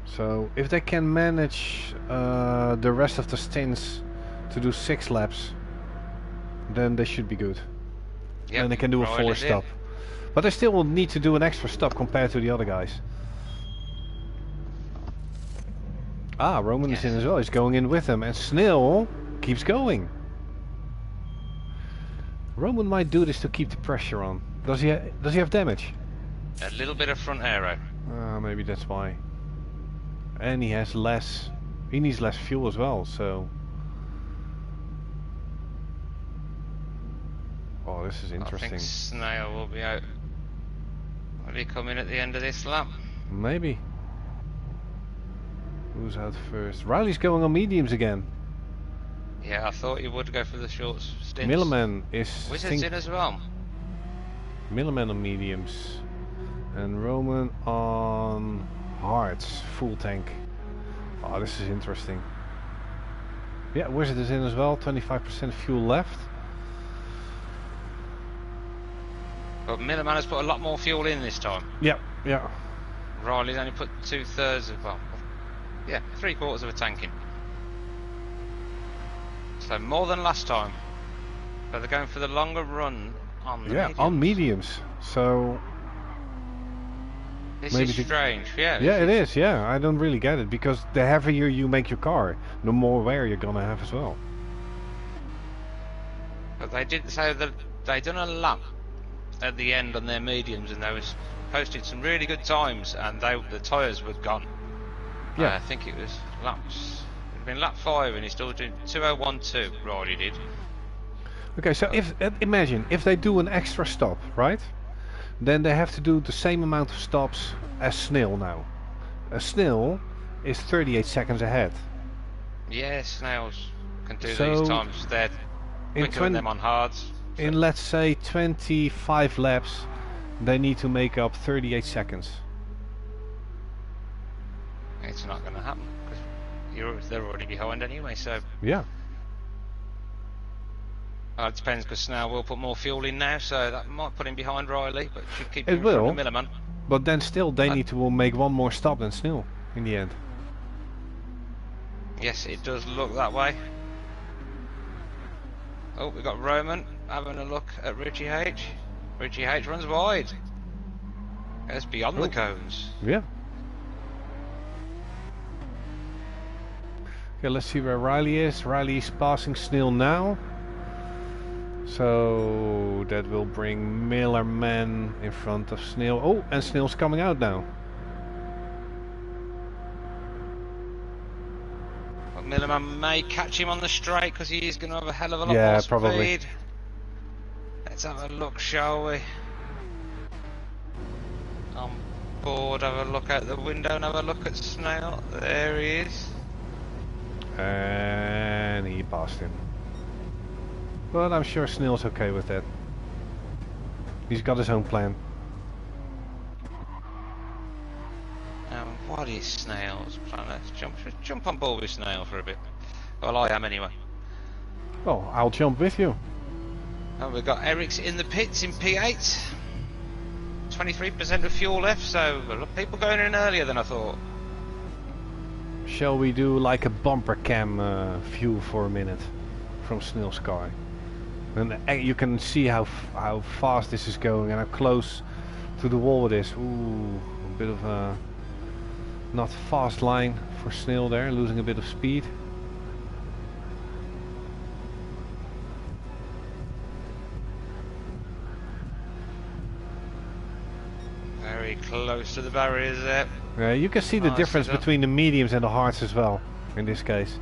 So if they can manage the rest of the stints to do 6 laps, then they should be good. Yep, and they can do a 4 stop. But they still will need to do an extra stop compared to the other guys. Ah, Roman is in as well. He's going in with them, and Snell keeps going. Roman might do this to keep the pressure on. Does he have damage? A little bit of front aero. Maybe that's why. And he has less. He needs less fuel as well. So. Oh, this is interesting. I think Snail will be out. Will he come in at the end of this lap? Maybe. Who's out first? Riley's going on mediums again. Yeah, I thought he would go for the short stints. Millerman is... Wizard's in as well. Millerman on mediums. And Roman on hards, full tank. Oh, this is interesting. Yeah, Wizard is in as well, 25% fuel left. But Millerman has put a lot more fuel in this time. Yeah, yeah. Riley's only put 2/3 of, well, yeah, 3/4 of a tank in. So more than last time. But they're going for the longer run on the mediums. On mediums. So this is strange. Yeah. Yeah, it is. Yeah, I don't really get it because the heavier you make your car, the more wear you're gonna have as well. But they did say that they done a lap at the end on their mediums, and they was posted some really good times, and the tyres were gone. Yeah, I think it was laps. It'd been lap 5, and he's still doing 2:01.2. Riley did. Okay, so if imagine if they do an extra stop, right? Then they have to do the same amount of stops as Snell now. Snell is 38 seconds ahead. Yeah, Snails can do these times. They're quicker than them on hards. So. In let's say 25 laps, they need to make up 38 seconds. It's not going to happen because they're already behind anyway. So yeah. It depends because Snell will put more fuel in now, so that might put him behind Riley, but should keep him in front of Millerman. But then still, they need to make one more stop than Snell in the end. Yes, it does look that way. Oh, we've got Roman having a look at Richie H. Richie H runs wide. It's beyond the cones. Yeah. Okay, let's see where Riley is. Riley is passing Snell now. So that will bring Millerman in front of Snell. Oh, and Snell's coming out now. Well, Millerman may catch him on the straight because he is going to have a hell of a lot more speed. Probably. Let's have a look, shall we? On board, have a look out the window and have a look at Snell. There he is. And he passed him. But I'm sure Snell's okay with that. He's got his own plan. What is Snail's plan? Let's jump on board with Snail for a bit. Well, I am anyway. Well, I'll jump with you. And we've got Eric's in the pits in P8. 23% of fuel left, so a lot of people going in earlier than I thought. Shall we do like a bumper cam view for a minute from Snell's car? And you can see how fast this is going and how close to the wall it is. Ooh, a bit of a not fast line for Snail there, losing a bit of speed. Very close to the barriers there. Yeah, you can see the difference between the mediums and the hards as well, in this case.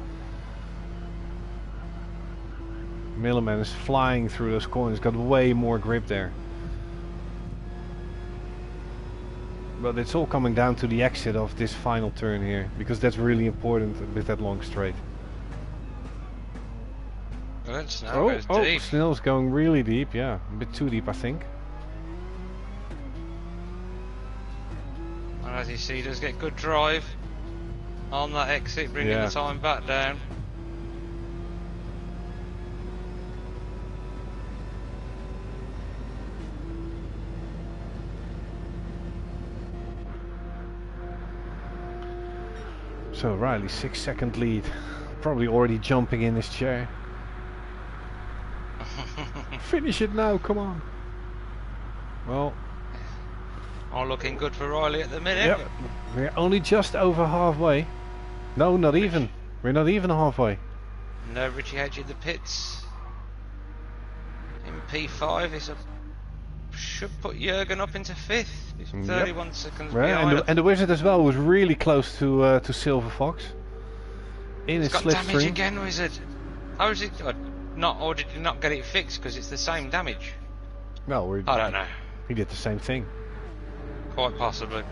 Milliman is flying through those corners, got way more grip there. But it's all coming down to the exit of this final turn here, because that's really important with that long straight. Good, Snail goes deep. Snail's going really deep, yeah. A bit too deep, I think. And as you see, he does get good drive on that exit, bringing the time back down. So Riley, 6-second lead. Probably already jumping in his chair. Finish it now, come on. Well, all looking good for Riley at the minute. Yep. We're only just over halfway. No, not even. We're not even halfway. No, Richie Hedge in the pits. In P5, it's should put Jürgen up into 5th. He's 31 seconds behind. And the Wizard as well was really close to Silver Fox. In his got damage slipstream. again, Wizard. How is it not, or did he not get it fixed because it's the same damage? Well, I don't know. He did the same thing. Quite possibly.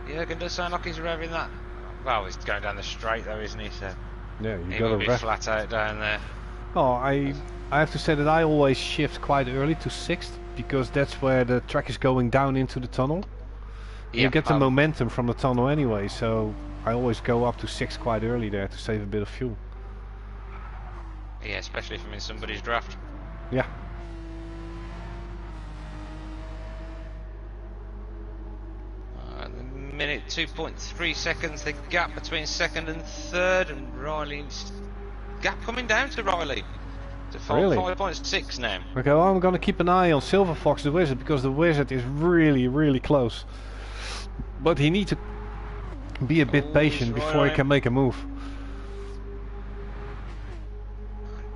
Jürgen does sound like he's revving that. Well, he's going down the straight though, isn't he? So yeah, you he got will be flat out down there. Oh, I have to say that I always shift quite early to 6th because that's where the track is going down into the tunnel. Yeah, you get the momentum from the tunnel anyway, so I always go up to 6th quite early there to save a bit of fuel. Yeah, especially if I'm in somebody's draft. Yeah. Minute 2.3 seconds, the gap between 2nd and 3rd, and Riley's gap coming down to Riley to 5.6 now. Okay, well, I'm going to keep an eye on Silver Fox the Wizard because the Wizard is really close. But he needs to be a bit patient before he can make a move.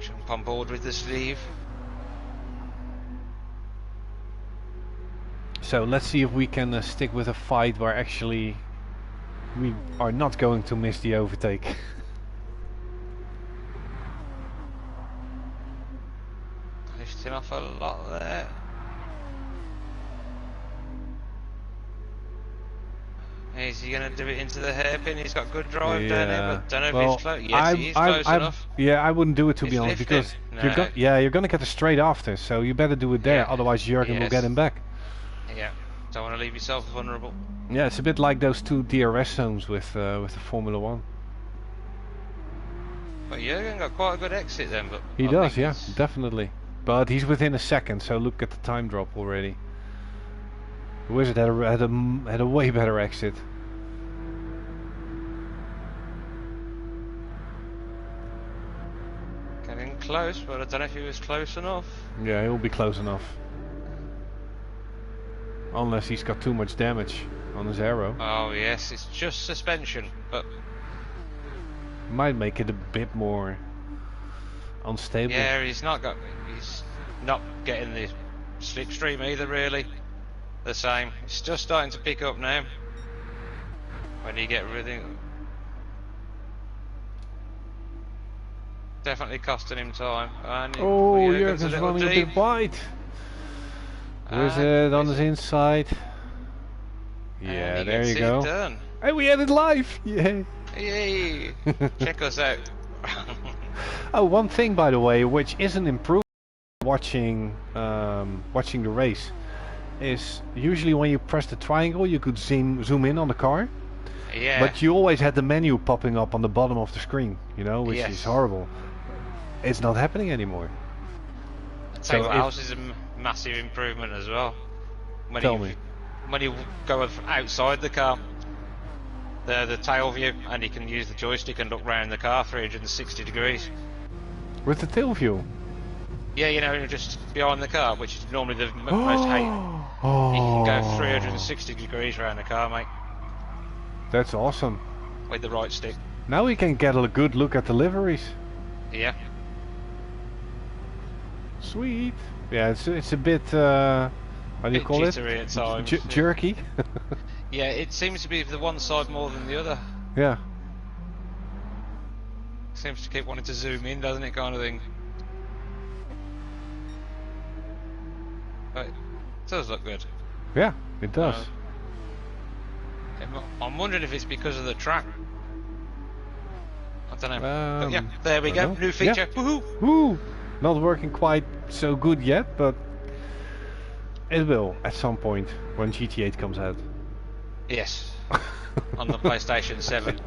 Jump on board with the sleeve. So let's see if we can stick with a fight where actually we are not going to miss the overtake. Lifting off a lot there. Is he going to do it into the hairpin? He's got good drive down here, but don't know if he's close. Yes, he is close enough. Yeah, I wouldn't do it to be honest because you're going to get a straight after, so you better do it there. Otherwise, Jürgen will get him back. Yeah, don't want to leave yourself vulnerable. Yeah, it's a bit like those two DRS zones with the Formula 1. But Jürgen got quite a good exit then. But he does, yeah, definitely. But he's within a second, so look at the time drop already. The Wizard had a way better exit. Getting close, but I don't know if he was close enough. Yeah, he'll be close enough. Unless he's got too much damage on his aero. Oh yes, it's just suspension, but might make it a bit more unstable. Yeah, he's not getting the slipstream either really. The same. It's just starting to pick up now. When you get rid of it. Definitely costing him time. And Jürgen's running a bit wide. Wizard on his inside. Yeah, there you go. Done. Hey, we had it live! Yay! Yay! Check us out. Oh, one thing by the way, which isn't improved watching the race, is usually when you press the triangle you could zoom in on the car. Yeah. But you always had the menu popping up on the bottom of the screen, you know, which is horrible. It's not happening anymore. I'll tell you what else is a massive improvement as well. Tell me. when you go outside the car, the tail view, and you can use the joystick and look round the car 360 degrees. With the tail view? Yeah, you know, just behind the car, which is normally the most hate. Oh. You can go 360 degrees around the car, mate. That's awesome. With the right stick. Now we can get a good look at the liveries. Yeah. Sweet. Yeah, it's a bit, how do you call it? Jittery at times. Jerky. Yeah, it seems to be the one side more than the other. Yeah. Seems to keep wanting to zoom in, doesn't it, kind of thing. But it does look good. Yeah, it does. I'm wondering if it's because of the track. I don't know. But yeah, Um, there we I go. don't know. New feature. Yeah. Woohoo! Woo! Not working quite so good yet, but it will at some point when GT8 comes out. Yes. On the PlayStation 7.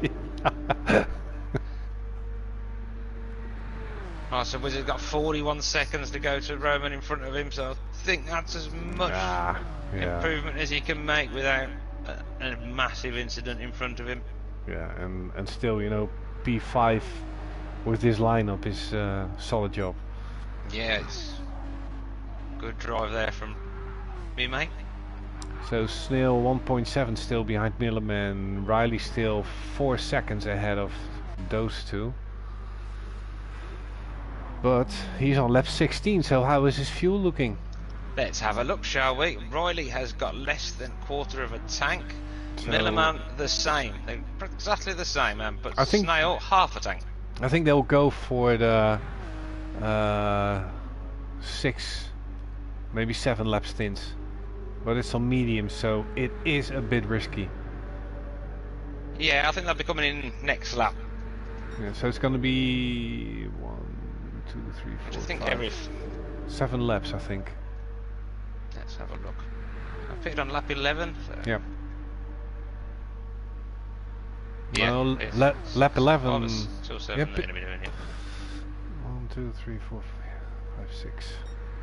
Oh, so Wizard's got 41 seconds to go to Roman in front of him, so I think that's as much Yeah. improvement as he can make without a massive incident in front of him. Yeah, and still, you know, P5 with this lineup is a solid job. Yeah, it's good drive there from me, mate. So Snail 1.7 still behind Milliman, Riley still 4 seconds ahead of those two. But he's on lap 16, so how is his fuel looking? Let's have a look, shall we? Riley has got less than quarter of a tank. So Milliman the same. They're exactly the same, but I think Snail half a tank. I think they'll go for the 6, maybe 7 lap stints. But it's on medium, so it is a bit risky. Yeah, I think they'll be coming in next lap. Yeah, so it's going to be 1, 2, 3, 4, I think 5, 7 laps, I think. Let's have a look. I picked on lap 11. So. Yeah. Yeah. Well, lap 11. Oh, there's still 7 Yep. in a minute, yeah. 1, 2, 3, 4, 5, 6.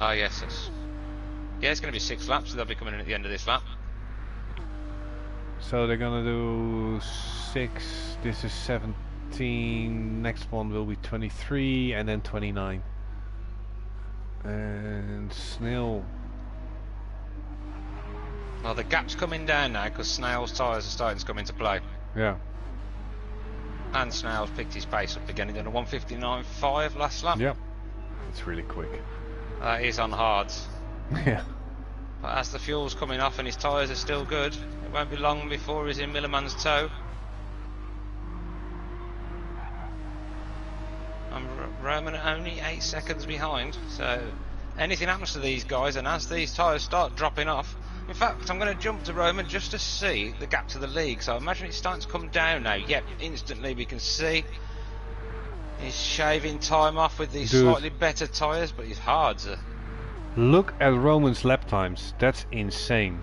Oh, yes. Yeah, it's going to be 6 laps, so they'll be coming in at the end of this lap. So they're gonna do 6. This is 17. Next one will be 23, and then 29. And Snail. Well, the gap's coming down now because Snail's tyres are starting to come into play. Yeah. And Snail's picked his pace up again. He done a 1:59.5 last lap. Yep. It's really quick. That is on hards. Yeah. But as the fuel's coming off and his tyres are still good, it won't be long before he's in Milliman's toe. And Roman only 8 seconds behind, so anything happens to these guys, and as these tyres start dropping off, in fact, I'm going to jump to Roman just to see the gap to the league. So I imagine it's starting to come down now. Yep, instantly we can see he's shaving time off with these slightly better tyres, but his hards are... Look at Roman's lap times. That's insane.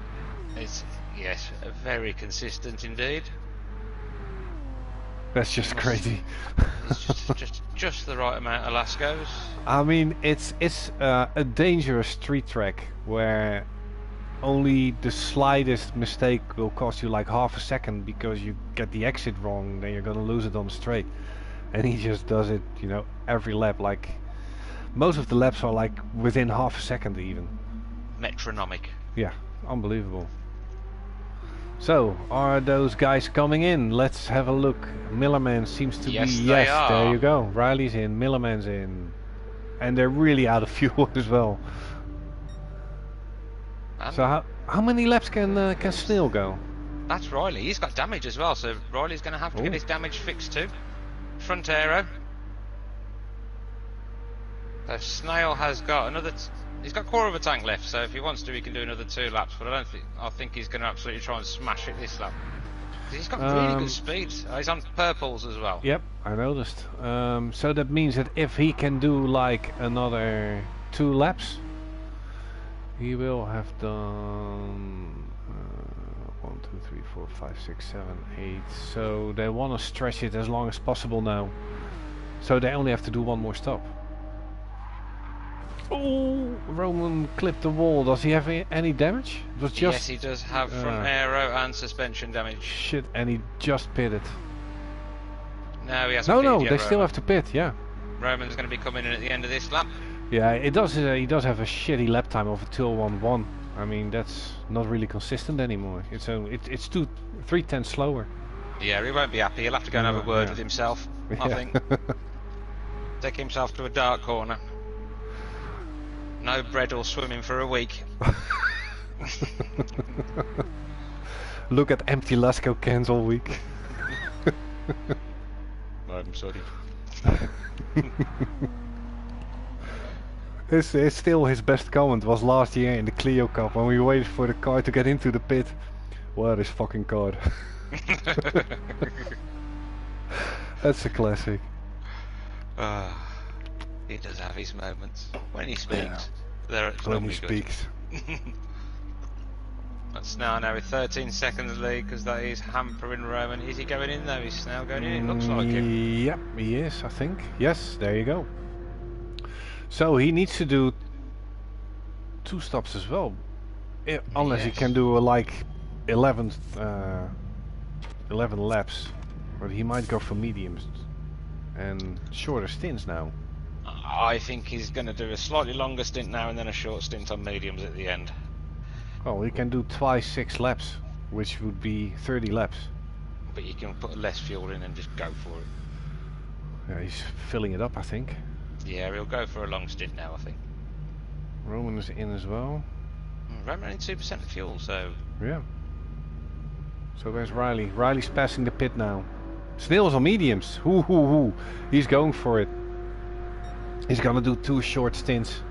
It's, yes, very consistent indeed. That's just crazy. It's just the right amount of Lascos. I mean, it's a dangerous street track where only the slightest mistake will cost you like half a second because you get the exit wrong, then you're gonna lose it on the straight. And he just does it, you know, every lap. Like most of the laps are like within half a second even. Metronomic. Yeah, unbelievable. So, are those guys coming in? Let's have a look. Millerman seems to Yes, be... they Yes, are. there you go. Riley's in, Millerman's in. And they're really out of fuel as well. So how many laps can Snail go? That's Riley. He's got damage as well, so Riley's going to have to get his damage fixed too. Front aero. So Snail has got another... he's got quarter of a tank left, so if he wants to, he can do another 2 laps. But I think he's going to absolutely try and smash it this lap. He's got really good speed. He's on purples as well. Yep, I noticed. So that means that if he can do like another 2 laps, he will have done 1, 2, 3, 4, 5, 6, 7, 8. So they want to stretch it as long as possible now. So they only have to do 1 more stop. Oh, Roman clipped the wall. Does he have any damage? It was just... Yes, he does have front aero and suspension damage. Shit, and he just pitted. No, he hasn't. No, pitted they yet, still Roman. have to pit. Yeah. Roman's going to be coming in at the end of this lap. Yeah, it does. He does have a shitty lap time of a 2:11. I mean, that's not really consistent anymore. It's 3/10 slower. Yeah, he won't be happy. He'll have to go and have a word with himself, I Yeah. think. Take himself to a dark corner. No bread or swimming for a week. Look at empty Lasco cans all week. I'm sorry. It's still his best comment was last year in the Clio Cup when we waited for the car to get into the pit. Where is fucking car? That's a classic. He does have his moments. When he speaks, Yeah. they're When normally he good. speaks. That's now with 13 seconds lead because that is hampering Roman. Is he going in though? He's now going in. It looks like him. Yep, he is, I think. Yes, there you go. So he needs to do 2 stops as well. Unless he Yes. can do like 11 laps. But he might go for mediums and shorter stints now. I think he's going to do a slightly longer stint now and then a short stint on mediums at the end. Well, he can do twice 6 laps, which would be 30 laps. But you can put less fuel in and just go for it. Yeah, he's filling it up, I think. Yeah, he'll go for a long stint now, I think. Roman is in as well. Roman only 2% fuel, so... Yeah. So there's Riley. Riley's passing the pit now. Snail's on mediums. Hoo. He's going for it. He's gonna do 2 short stints.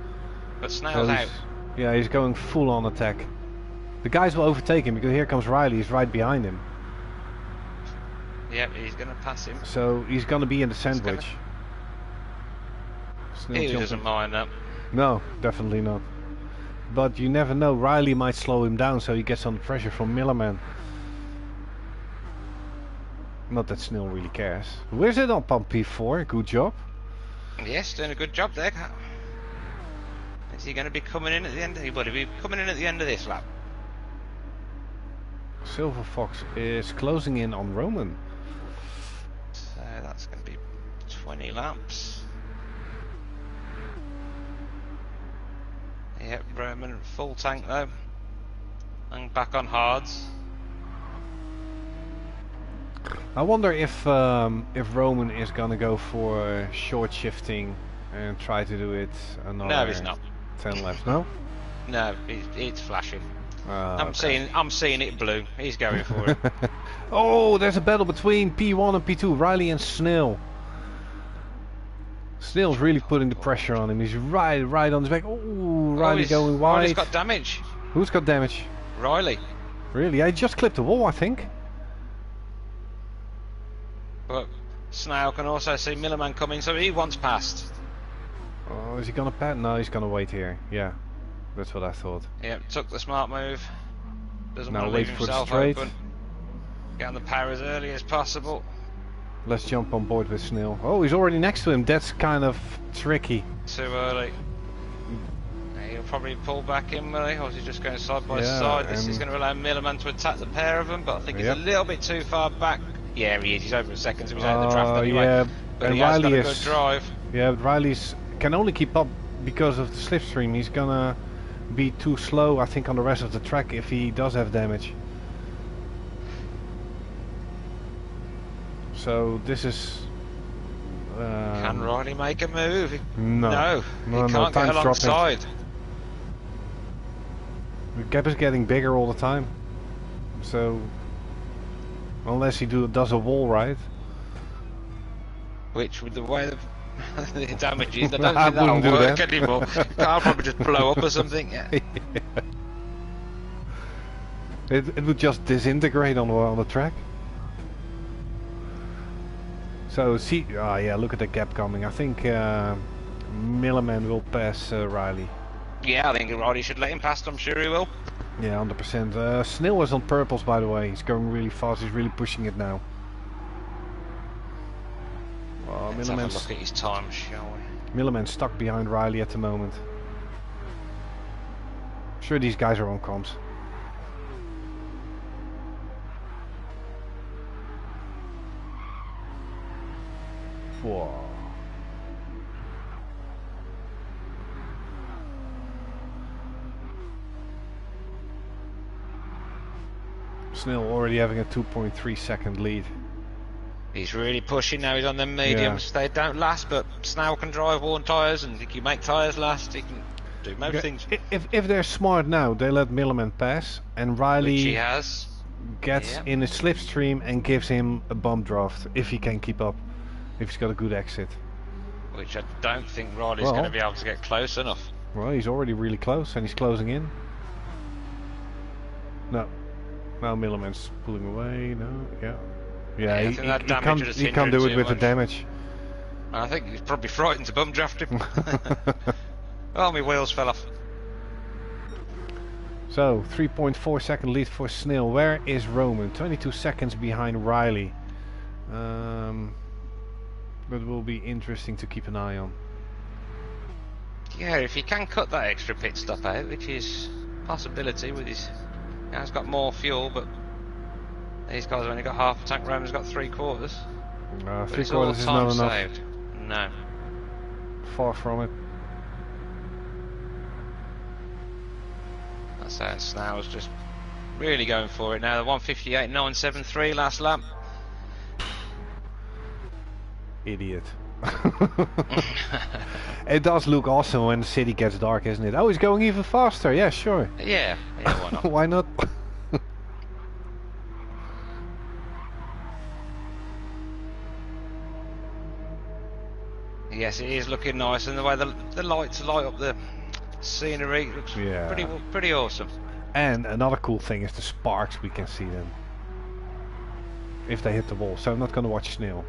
But Snail's out. Yeah, he's going full on attack. The guys will overtake him because here comes Riley. He's right behind him. Yep, he's going to pass him. So he's gonna be in the sandwich. Snail He jumping. doesn't mind that. No, definitely not. But you never know. Riley might slow him down so he gets under pressure from Millerman. Not that Snail really cares. Where's it on pump P4? Good job. Yes, doing a good job there. Is he going to be coming in at the end? He'll be coming in at the end of this lap. Silver Fox is closing in on Roman. So that's going to be 20 laps. Yep, Roman full tank though. And back on hards. I wonder if Roman is gonna go for short shifting and try to do it another No, he's not. 10 laps. No. No, it's flashing. Ah, I'm seeing it blue. He's going for it. Oh, there's a battle between P1 and P2. Riley and Snail. Snail's really putting the pressure on him. He's right on his back. Oh, Riley going wide. Riley's got damage. Who's got damage? Riley. Really? I just clipped the wall, I think. But Snail can also see Millerman coming, so he wants past. Oh, is he gonna pat? No, he's gonna wait here. Yeah, that's what I thought. Yep, took the smart move. Doesn't Now want to wait leave for the himself straight. open. Get on the power as early as possible. Let's jump on board with Snail. Oh, he's already next to him. That's kind of tricky. Too early. He'll probably pull back in, will he? Or is he just going side by Yeah, side? This is and- going to allow Millerman to attack the pair of them, but I think he's Yep. a little bit too far back. Yeah, he is. He's over a second, so he's out of the draft anyway. Yeah, But and he has Riley got a good is. drive. Yeah, but Riley's can only keep up because of the slipstream. He's gonna be too slow, I think, on the rest of the track if he does have damage. So this is. Can Riley make a move? No, he no, can't get time's dropping. alongside. The gap is getting bigger all the time. So unless he does a wall ride. Which, with the way the damage is, I don't I think that'll wouldn't do work that. anymore. I'll probably just blow up or something. Yeah. It would just disintegrate on the track. So see, yeah, look at the gap coming. I think Millerman will pass Riley. Yeah, I think Riley should let him past. I'm sure he will. Yeah, 100%. Snail was on purples, by the way. He's going really fast. He's really pushing it now. Oh, Let's have a look at his time, shall we? Millerman's stuck behind Riley at the moment. sure these guys are on comms. Whoa. Snell already having a 2.3 second lead. He's really pushing now. He's on the mediums. They don't last, but Snell can drive worn tyres, and if you make tyres last, he can do most things. If they're smart now, they let Milliman pass, and Riley Which he has. gets in a slipstream and gives him a bump draft if he can keep up, if he's got a good exit. Which I don't think Riley's going to be able to get close enough. Well, he's already really close, and he's closing in. No. Now Milliman's pulling away. No, yeah, he can't do it with the damage. I think he's probably frightened to bum draft him. Well, my wheels fell off. So 3.4 second lead for Snell. Where is Roman? 22 seconds behind Riley. That will be interesting to keep an eye on. Yeah, if he can cut that extra pit stop out, which is a possibility with his... Now he's got more fuel, but these guys have only got half a tank. Roman's got 3/4. 3/4 is not enough. Saved. No. Far from it. That's how Snell's just really going for it now. The 1:58.973 last lap. Idiot. It does look awesome when the city gets dark, isn't it? Oh, he's going even faster. Yeah, sure. Yeah, why not? Why not? Yes, it is looking nice, and the way the lights light up the scenery looks pretty awesome. And another cool thing is the sparks we can see then if they hit the wall. So I'm not going to watch Snell.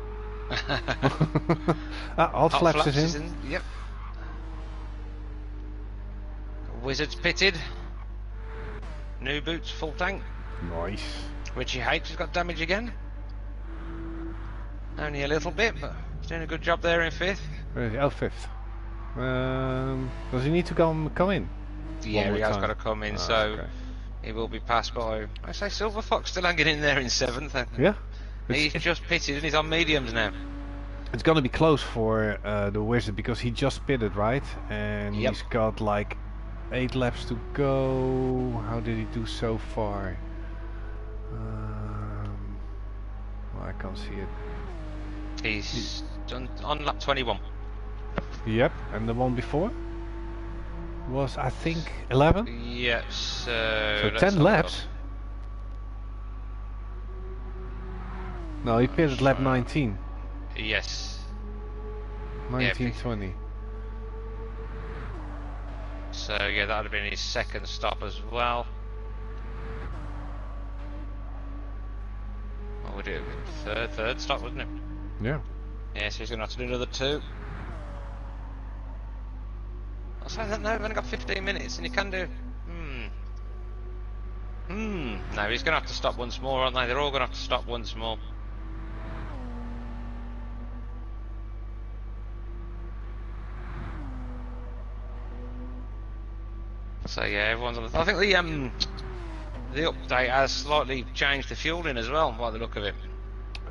Hot flaps is in. Yep. Wizards pitted. New boots, full tank. Nice. Which he hates. He's got damage again. Only a little bit, but he's doing a good job there in 5th. Where is he? Oh, 5th. Does he need to come in? Yeah, he has got to come in, so he will be passed by. I say Silver Fox still hanging in there in 7th. Yeah. He's just pitted and he's on mediums now. It's gonna be close for the Wizard because he just pitted, right? And he's got like 8 laps to go. How did he do so far? I can't see it. He's done on lap 21. Yep, and the one before was I think 11. Yes. So 10 laps. No, he pitted lap 19. Yes. 19:20. So yeah, that would have been his 2nd stop as well. What would it have been? Third stop, wouldn't it? Yeah. Yeah, so he's going to have to do another 2. I was saying that now, we've only got 15 minutes and he can do... No, he's going to have to stop once more, aren't they? They're all going to have to stop once more. So yeah, everyone's on the... I think the update has slightly changed the fueling as well, by the look of it.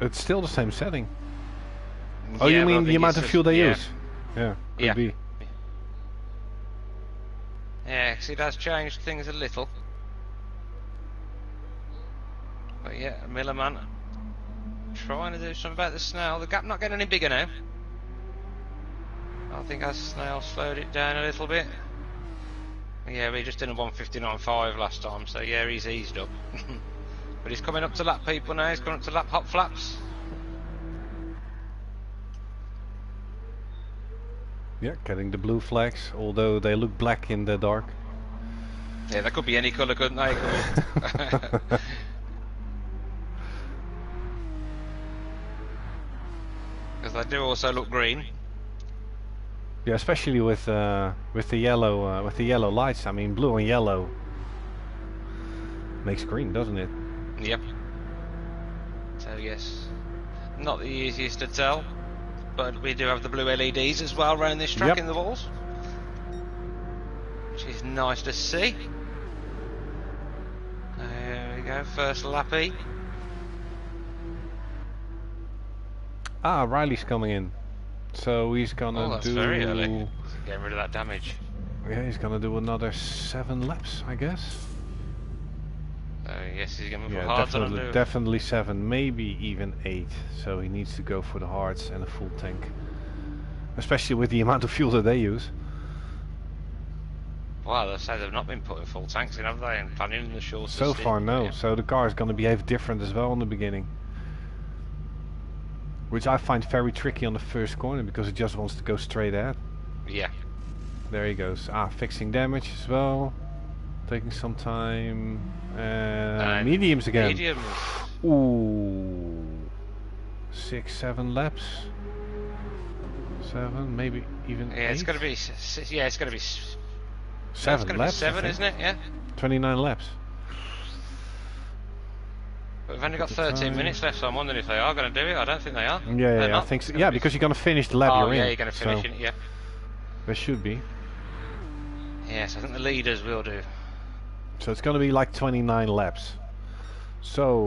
It's still the same setting. Oh, you mean the amount of fuel they use? Yeah, could be. Yeah, because it has changed things a little. But yeah, Millerman trying to do something about the Snell. The gap not getting any bigger now. I think as Snell slowed it down a little bit. Yeah, we just did a 1:59.5 last time, so yeah, he's eased up. But he's coming up to lap people now. He's coming up to lap hot flaps. Yeah, getting the blue flags, although they look black in the dark. Yeah, that could be any colour, couldn't they? Because they do also look green. Yeah, especially with the yellow lights. I mean, blue and yellow makes green, doesn't it? Yep. So yes, not the easiest to tell, but we do have the blue LEDs as well around this track in the walls, which is nice to see. you go, first lappy. Ah, Riley's coming in. So he's Oh, gonna that's do... very early. Getting rid of that damage. Yeah, he's gonna do another 7 laps, I guess. Yes, he's going to put Yeah, hards on definitely, and do. definitely 7, maybe even 8. So he needs to go for the hards and a full tank. Especially with the amount of fuel that they use. Wow, they say they've not been putting full tanks in, have they? And planning in the shortest So stint. far, no. Yeah. So the car is gonna behave different as well in the beginning. Which I find very tricky on the first corner because it just wants to go straight ahead. Yeah. There he goes. Ah, fixing damage as well. Taking some time. Mediums again. Mediums. Ooh. 6, 7 laps. 7, maybe even 8. Yeah, it's going to be. Yeah, it's going to be. 7 it's going to laps. be 7, isn't it? Yeah. 29 laps. But we've only got 13 minutes left, so I'm wondering if they are going to do it. I don't think they are. Yeah, I think so. Yeah, because you're going to finish the lap you're in. Oh, yeah, you're going to finish it, yeah. There should be. Yes, I think the leaders will do. So it's going to be like 29 laps. So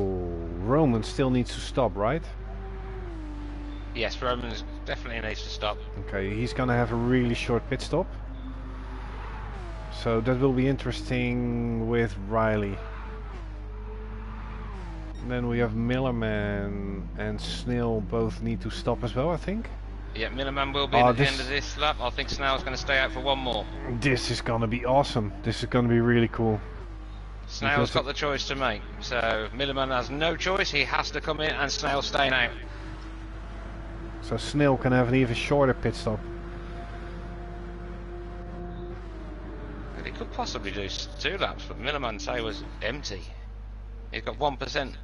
Roman still needs to stop, right? Yes, Roman's definitely needs to stop. Okay, he's going to have a really short pit stop. So that will be interesting with Riley. And then we have Millerman and Snail both need to stop as well, I think. Yeah, Millerman will be at the end of this lap. I think Snail's going to stay out for one more. This is going to be awesome. This is going to be really cool. Snail's got the choice to make. So Millerman has no choice. He has to come in and Snail's staying out. So Snail can have an even shorter pit stop. He could possibly do 2 laps, but Millerman say was empty. He's got 1%.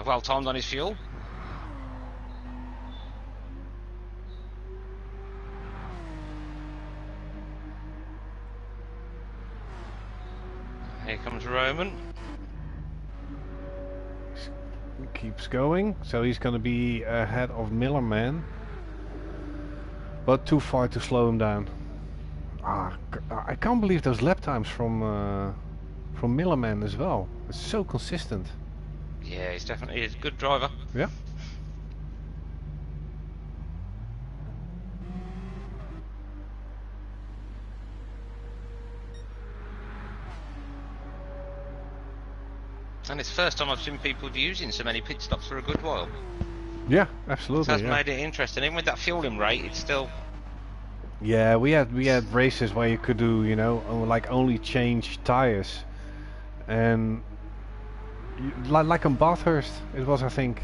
Well timed on his fuel. Here comes Roman. Keeps going, so he's going to be ahead of Millerman, but too far to slow him down. I can't believe those lap times from Millerman as well. It's so consistent. Yeah, he's definitely a good driver. Yeah. And it's the first time I've seen people using so many pit stops for a good while. Yeah, absolutely. So that's made it interesting. Even with that fueling rate, it's still... Yeah, we had races where you could do, you know, like only change tires, and like on Bathurst, it was, I think,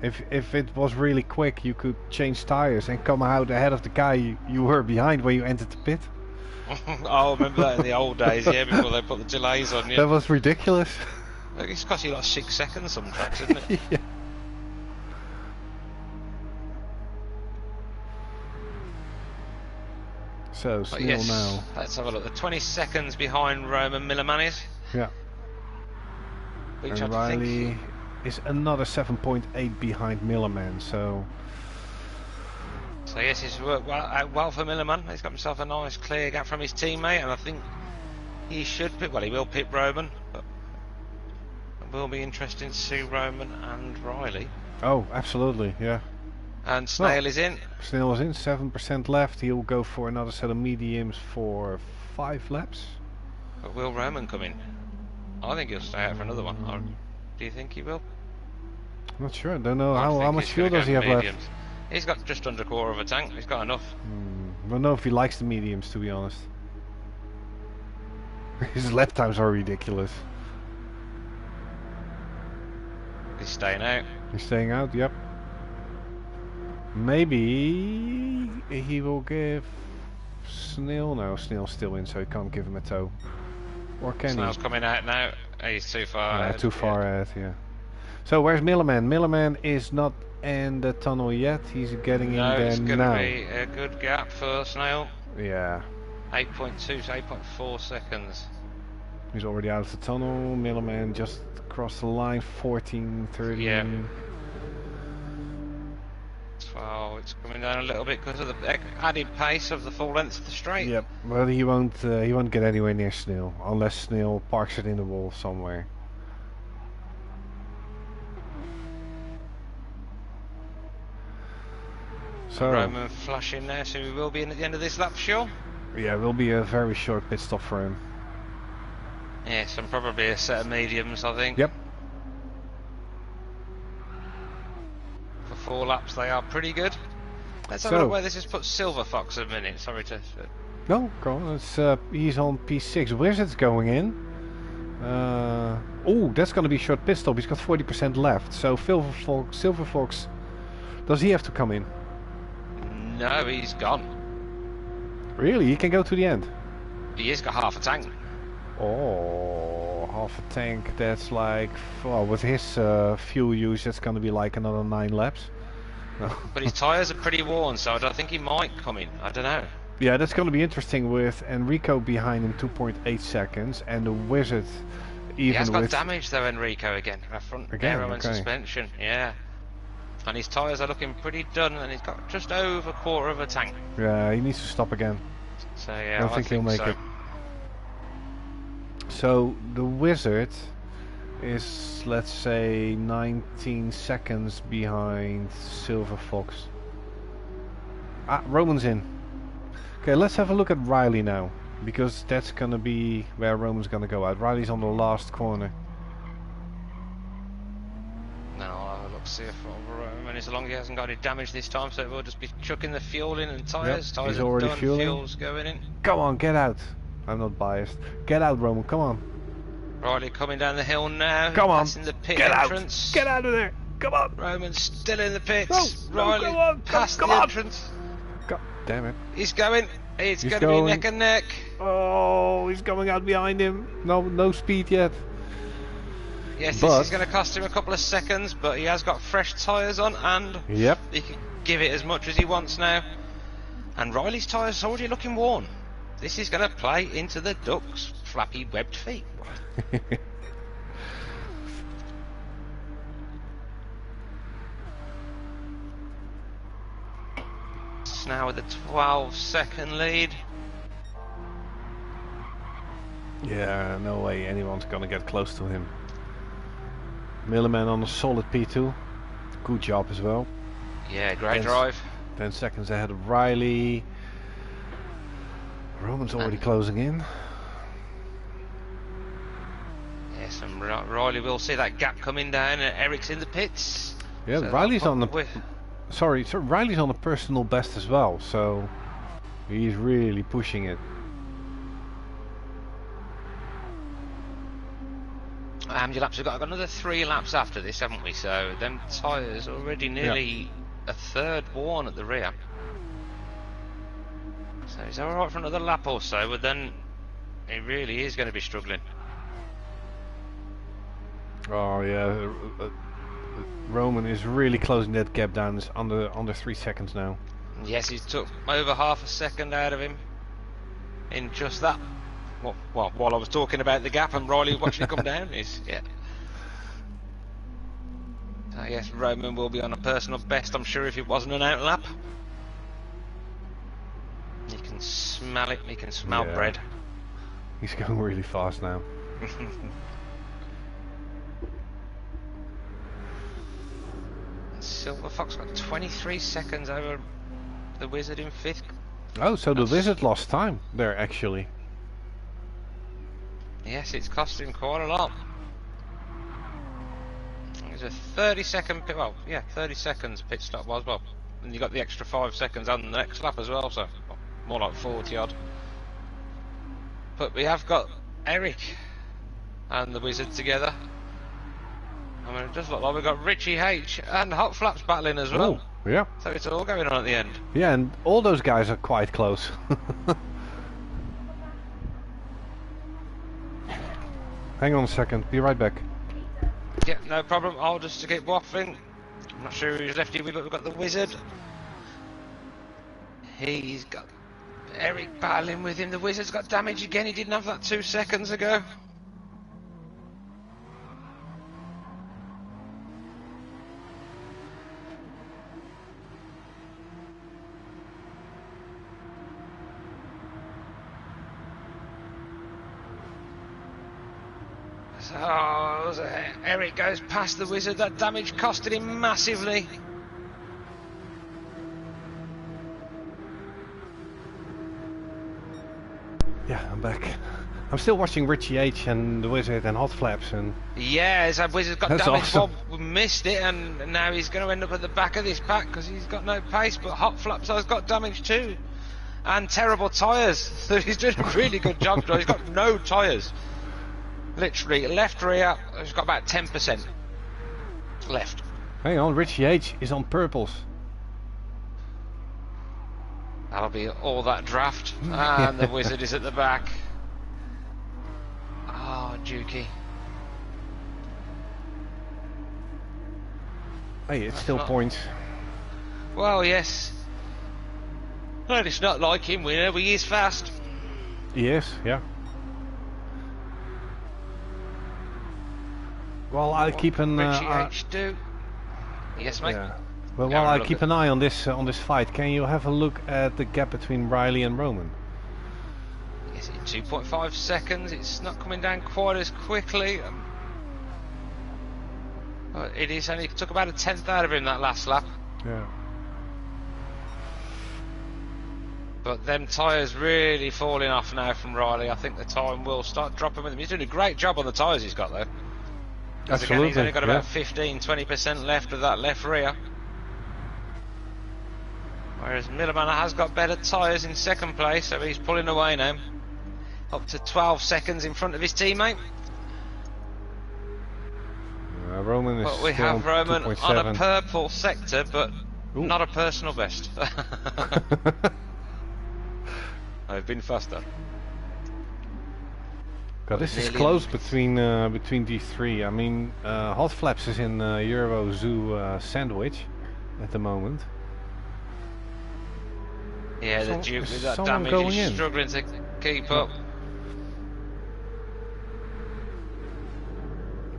if it was really quick, you could change tires and come out ahead of the guy you were behind when you entered the pit. Oh, I remember that in the old days, yeah, before they put the delays on you. That was ridiculous. It's cost you like 6 seconds some tracks, isn't it? Yeah. So, Snail yes, now. Let's have a look. The 20 seconds behind Roman Millerman is. Yeah. Which And I think Riley is another 7.8 behind Millerman, so... So yes, he's worked well for Millerman. He's got himself a nice clear gap from his teammate, and I think he should pit. Well, he will pit Roman, but it will be interesting to see Roman and Riley. Oh, absolutely, yeah. And Snail is in. Snail is in, 7% left. He'll go for another set of mediums for 5 laps. But will Roman come in? I think he'll stay out for another one. Or do you think he will? I'm not sure. I don't know how much fuel does he have left. He's got just under a quarter of a tank. He's got enough. I don't know if he likes the mediums, to be honest. His lap times are ridiculous. He's staying out. He's staying out, yep. Maybe he will give Snail. No, Snail's still in, so he can't give him a tow. Or can Snail's he? coming out now. He's too far ahead. Too far ahead, yeah. So where's Millerman? Millerman is not in the tunnel yet. He's getting in there now. It's going to be a good gap for Snail. Yeah. 8.2 to 8.4 seconds. He's already out of the tunnel. Millerman just crossed the line. 14:30. Yeah. Well, it's coming down a little bit because of the added pace of the full length of the straight. Yep. Well, he won't get anywhere near Snail unless Snail parks it in the wall somewhere. So Roman flashing there, so we will be in at the end of this lap, sure. yeah, it will be a very short pit stop for him. Yes, and probably a set of mediums, I think. Yep. For 4 laps, they are pretty good. Let's have a look where this has put Silver Fox a minute. Sorry to. No, go on. It's he's on P6. Wizard's going in. Oh, that's going to be a short pit stop. He's got 40% left. So Silver Fox, does he have to come in? No, he's gone. Really? He can go to the end? He has got half a tank. Oh, half a tank. That's like, well, with his fuel use, that's going to be like another 9 laps. No. But his tyres are pretty worn, so I think he might come in. I don't know. Yeah, that's going to be interesting with Enrico behind him 2.8 seconds and the Wizard even he has got with... damage though, Enrico, again. Front aero and suspension, yeah. And his tyres are looking pretty done, and he's got just over a quarter of a tank. Yeah, he needs to stop again. So yeah, I don't think he'll make it. So the Wizard is, let's say, 19 seconds behind Silver Fox. Ah, Roman's in. Okay, let's have a look at Riley now, because that's gonna be where Roman's gonna go out. Riley's on the last corner. No, I'll have a look, see if Roman, as long as he hasn't got any damage this time, so we'll just be chucking the fuel in and tyres. Yep, Tyres he's are already done, fueling. fuel's going in. Come on, get out. I'm not biased. Get out, Roman, come on. Riley coming down the hill now. Come on, passing the pit get entrance. out. Get out of there. Come on. Roman's still in the pits. No, Riley come on. past Come the on. entrance. God damn it. He's going. It's going to going. be neck and neck. Oh, he's coming out behind him. No speed yet. Yes, but this is going to cost him a couple of seconds, but he has got fresh tyres on, and yep, he can give it as much as he wants now. And Riley's tyres are already looking worn. This is going to play into the duck's flappy webbed feet. It's now with a 12-second lead. Yeah, no way anyone's gonna get close to him. Milliman on a solid P2. Good job as well. Yeah, great drive. 10 seconds ahead of Riley. Roman's already closing in. Yes, and Riley will see that gap coming down, and Eric's in the pits. Yeah, So Riley's on the... Sorry, so Riley's on a personal best as well, so he's really pushing it. How many laps we've got? I've got another 3 laps after this, haven't we? So them tyres already nearly a third worn at the rear. So he's alright for another lap or so, but then he really is going to be struggling. Oh yeah, Roman is really closing that gap down. It's under 3 seconds now. Yes, he's took over half a second out of him in just that. Well, while I was talking about the gap and Riley watching it come down, yeah. So yes, Roman will be on a personal best, I'm sure, if it wasn't an out lap. You can smell it. You can smell bread. He's going really fast now. Silver Fox got 23 seconds over the Wizard in 5th. Oh, so the Wizard lost time there actually. Yes, it's cost him quite a lot. It was a 30-second pit. Well, yeah, 30 seconds pit stop was well, and you got the extra 5 seconds on the next lap as well. So more like 40 odd. But we have got Eric and the Wizard together. I mean, it does look like we've got Richie H and Hot Flaps battling as well. Oh, yeah. So it's all going on at the end. Yeah, and all those guys are quite close. Hang on a second, be right back. Yeah, no problem. I'll just keep waffling. I'm not sure who's left here, but we've got the Wizard. He's got Eric battling with him. The Wizard's got damage again. He didn't have that 2 seconds ago. So Eric goes past the Wizard. That damage costed him massively. back. I'm still watching Richie H and the Wizard and Hot Flaps and... Yeah, his Wizard's got That's damage. awesome. Bob missed it, and now he's going to end up at the back of this pack because he's got no pace. But Hot Flaps has got damage too, and terrible tyres. So he's doing a really good job. He's got no tyres. Literally left rear. He's got about 10% left. Hang on, Richie H is on purples. That'll be all that draft, and the Wizard is at the back. Oh, Dukey. Hey, it's still points. Well, yes. Well, it's not like him, we know he is fast. Yes, yeah. Well, I'll keep an Richie H do. Yes, mate. yeah. Well, while I keep an eye on this fight, can you have a look at the gap between Riley and Roman? Yes, in 2.5 seconds. It's not coming down quite as quickly. It is only took about a tenth out of him that last lap. Yeah. But them tyres really falling off now from Riley. I think the time will start dropping with him. He's doing a great job on the tyres he's got though. Absolutely. Again, he's only got about 15-20% left of that left rear. Whereas Millerman has got better tyres in second place, so he's pulling away now. Up to 12 seconds in front of his teammate. Roman is But we still have Roman 2.7. on a purple sector, but not a personal best. I've been faster. God, this is close between these three. I mean, Hot Flaps is in Euro Zoo sandwich at the moment. Yeah, the Duke with that someone damage going is in? struggling to keep up.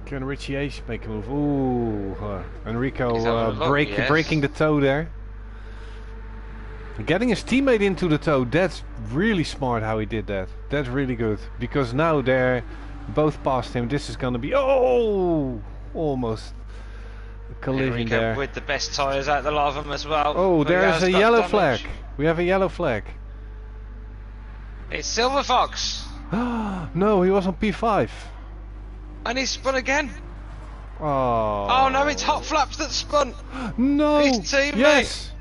Can Richie H make a move? Ooh, Enrico He's having a look, yes. breaking the toe there. Getting his teammate into the toe, that's really smart how he did that. That's really good. Because now they're both past him. This is going to be... Oh! Almost a collision Enrico there. with the best tyres out the lot of them as well. Oh, But he there's has a got yellow damage. flag. We have a yellow flag. It's Silver Fox. No, he was on P5. And he's spun again. Oh. Oh no, it's Hot Flaps that spun. No. His teammate. Yes.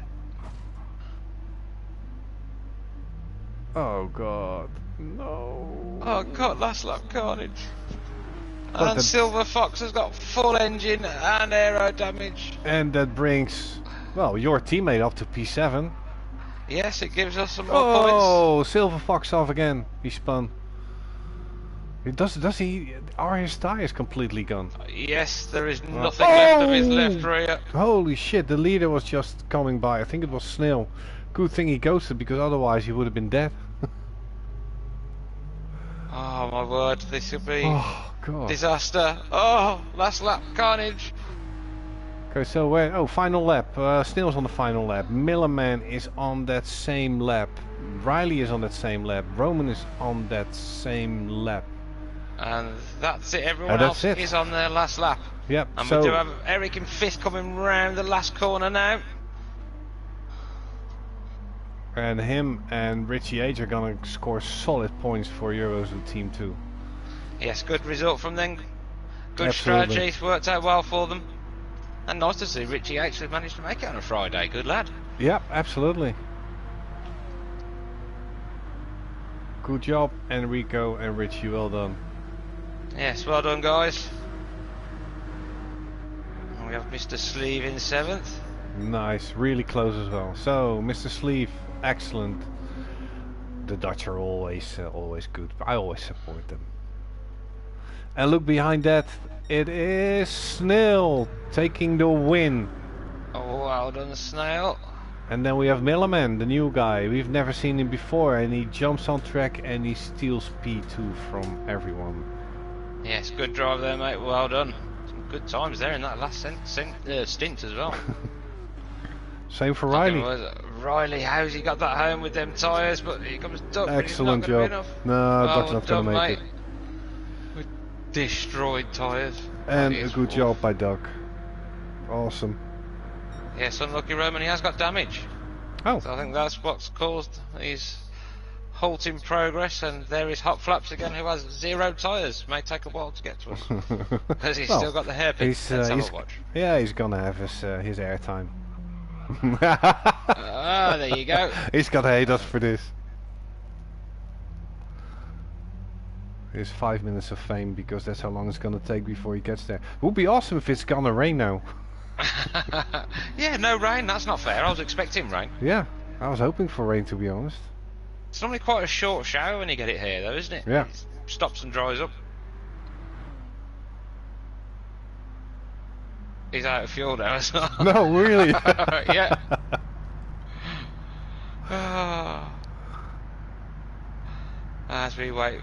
Oh god. No. Oh god, last lap carnage. But And Silver Fox has got full engine and aero damage. And that brings, well, your teammate up to P7. Yes, it gives us some more points. Oh, Silver Fox off again. He spun. Does he? Are his tires completely gone? Yes, there is nothing left of his left rear. Holy shit! The leader was just coming by. I think it was Snail. Good thing he ghosted, because otherwise he would have been dead. Oh my word, this could be Oh god. disaster. Oh, last lap carnage. Okay, so where? Oh, final lap. Snail's on the final lap. Millerman is on that same lap. Riley is on that same lap. Roman is on that same lap. And that's it, everyone that's else it. is on their last lap. Yep. And so we do have Eric in fifth coming round the last corner now. and him and Richie H are gonna score solid points for Eurozoo Team 2. Yes, good result from them. Good Absolutely. strategy, worked out well for them. And nice to see Richie actually managed to make it on a Friday. Good lad. Yep, absolutely. Good job, Enrico and Richie, well done. Yes, well done, guys. And we have Mr. Sleeve in seventh. Nice, really close as well. So, Mr. Sleeve, excellent. The Dutch are always good. I always support them. And look behind that, it is Snail taking the win. Oh, well done, Snail. And then we have Millerman, the new guy. We've never seen him before, and he jumps on track and he steals P2 from everyone. Yes, good drive there, mate. Well done. Some good times there in that last stint as well. Same for Riley. Riley, how's he got that home with them tyres? But here comes Duck. Excellent but he's not job. gonna No, be enough. Duck's Well not going to done, make mate. it. With destroyed tyres. And That a is good awful. job by Duck. Awesome. Yes, unlucky Roman, he has got damage. Oh, So I think that's what's caused his halting progress, and there is Hot Flaps again, who has 0 tyres. May take a while to get to us because he's Well, still got the hairpin. Let's have a watch. Yeah, he's gonna have his airtime. Ah, there you go. He's gonna hate us for this. His 5 minutes of fame, because that's how long it's gonna take before he gets there. Would be awesome if it's gonna rain now. Yeah, no rain. That's not fair. I was expecting rain. Yeah, I was hoping for rain, to be honest. It's normally quite a short shower when you get it here, though, isn't it? Yeah. It stops and dries up. He's out of fuel now as well. No, really? Yeah. As we wait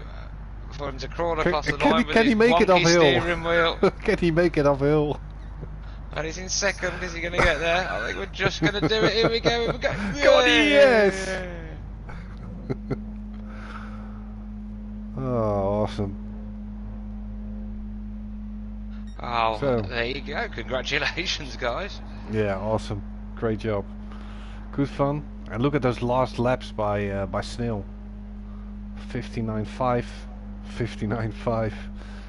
for him to crawl across the line with his wonky steering wheel. Can he make it uphill? And he's in second. Is he going to get there? I think we're just going to do it. Here we go. Here we go. God, yes! Oh, awesome. Oh, So, there you go. Congratulations, guys. yeah, awesome. Great job. Good fun. And look at those last laps by Snail. 59.5, 59.5.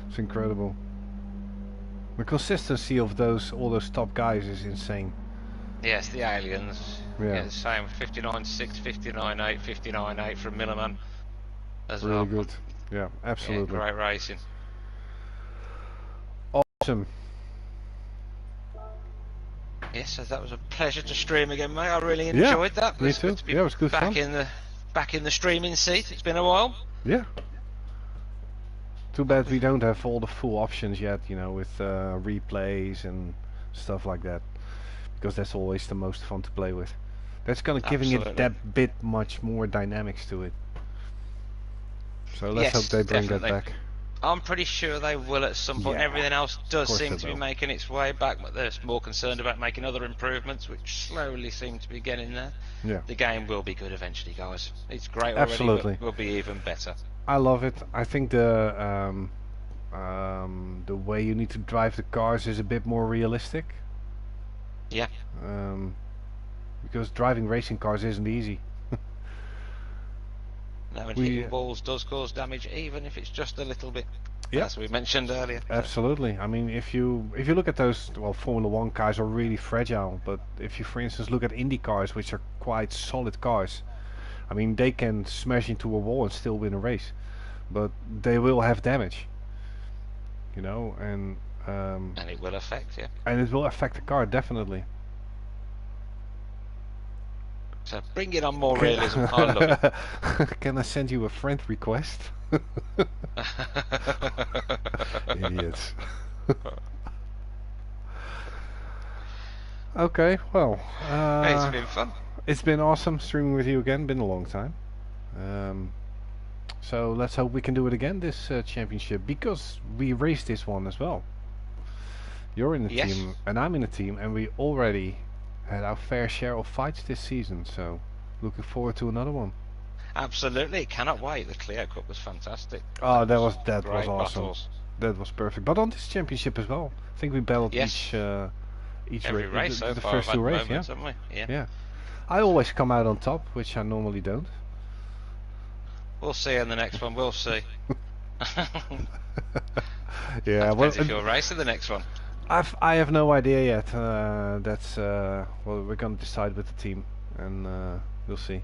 It's incredible. The consistency of all those top guys is insane. Yes, the aliens. Yeah. The same. 59.6, 59.8, 59.8 from Milliman as Really well. good. Yeah, absolutely. Yeah, great racing. Awesome. Yes, so that was a pleasure to stream again, mate. I really enjoyed that. Me It's too. good to be Yeah, it was good back fun. Back in the streaming seat. It's been a while. Yeah. Too bad we don't have all the full options yet, you know, with replays and stuff like that. Because that's always the most fun to play with. That's gonna giving it Absolutely. that bit much more dynamics to it. So let's hope Yes, they bring definitely. that back. I'm pretty sure they will at some point. Yeah, Everything else does course seem they to be will. making its way back, but they're more concerned about making other improvements, which slowly seem to be getting there. Yeah. The game will be good eventually, guys. It's great already, Absolutely. but will be even better. I love it. I think the way you need to drive the cars is a bit more realistic. Yeah. Because driving racing cars isn't easy. Now, and hitting balls does cause damage, even if it's just a little bit. Yeah. As we mentioned earlier. Absolutely. I mean, if you look at those, well, Formula 1 cars are really fragile, but if you, for instance, look at Indy cars, which are quite solid cars, I mean, they can smash into a wall and still win a race, but they will have damage, you know, and it will affect you. and it will affect the car, definitely. So bring it on more realism. I love it. Can I send you a friend request? Idiots. Okay, well, It's been fun. it's been awesome streaming with you again. Been a long time. So let's hope we can do it again this championship, because we raced this one as well. You're in the Yes. team and I'm in the team, and we already had our fair share of fights this season. So looking forward to another one. Absolutely, cannot wait. The Clio Cup was fantastic. Oh, that was Great awesome. battles. That was perfect. But on this championship as well, I think we battled Yes. each Every race so the far. first I've two had races. moments, Yeah, haven't we? Yeah. yeah. I always come out on top, which I normally don't. We'll see in the next one. We'll see. Yeah, well, Depends if you're racing the next one. I have no idea yet. That's well, we're gonna decide with the team, and we'll see.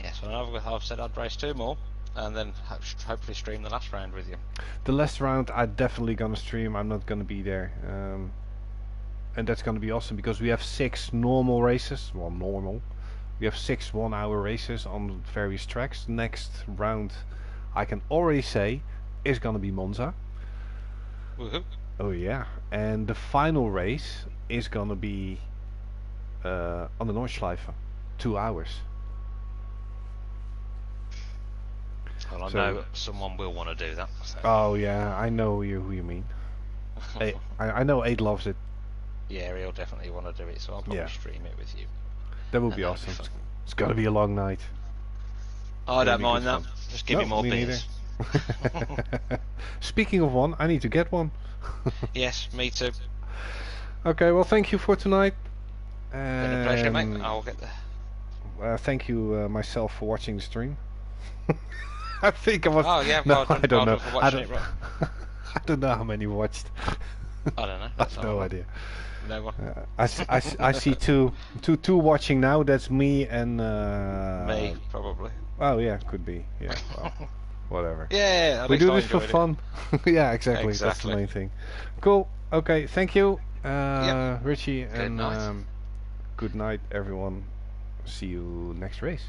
Yes, well, I've said I'd race 2 more, and then hopefully stream the last round with you. The last round, I'm definitely gonna stream. I'm not gonna be there, and that's gonna be awesome because we have 6 normal races. Well, normal. We have 6 1-hour races on various tracks. Next round, I can already say, is gonna be Monza. Woohoo! Oh yeah, and the final race is gonna be on the Nordschleife, 2 hours. Well, I So- know someone will want to do that. So. Oh yeah, I know who you mean. I know 8 loves it. Yeah, he'll definitely want to do it, so I'll probably Yeah. stream it with you. That would be And that'll be awesome. fun. It's gonna be a long night. I don't be mind good that. fun. Just give me No, more me beers. neither. Speaking of one, I need to get one. Yes, me too. Okay, well, thank you for tonight. Been a pleasure, mate. And I'll get the. thank you myself for watching the stream. I think I was. Oh yeah, No, well done, I don't know. for watching it, Rob. I don't know how many watched. I don't know. I That's have no all. idea. No one. I see two watching now. That's me and. Me, probably. Oh yeah, could be. Yeah. Well, whatever. Yeah, at We least do I this for enjoyed it. fun. Yeah, exactly. That's the Exactly. main thing. Cool. Okay. Thank you, Yep. Richie, Good and night. good night, everyone. See you next race.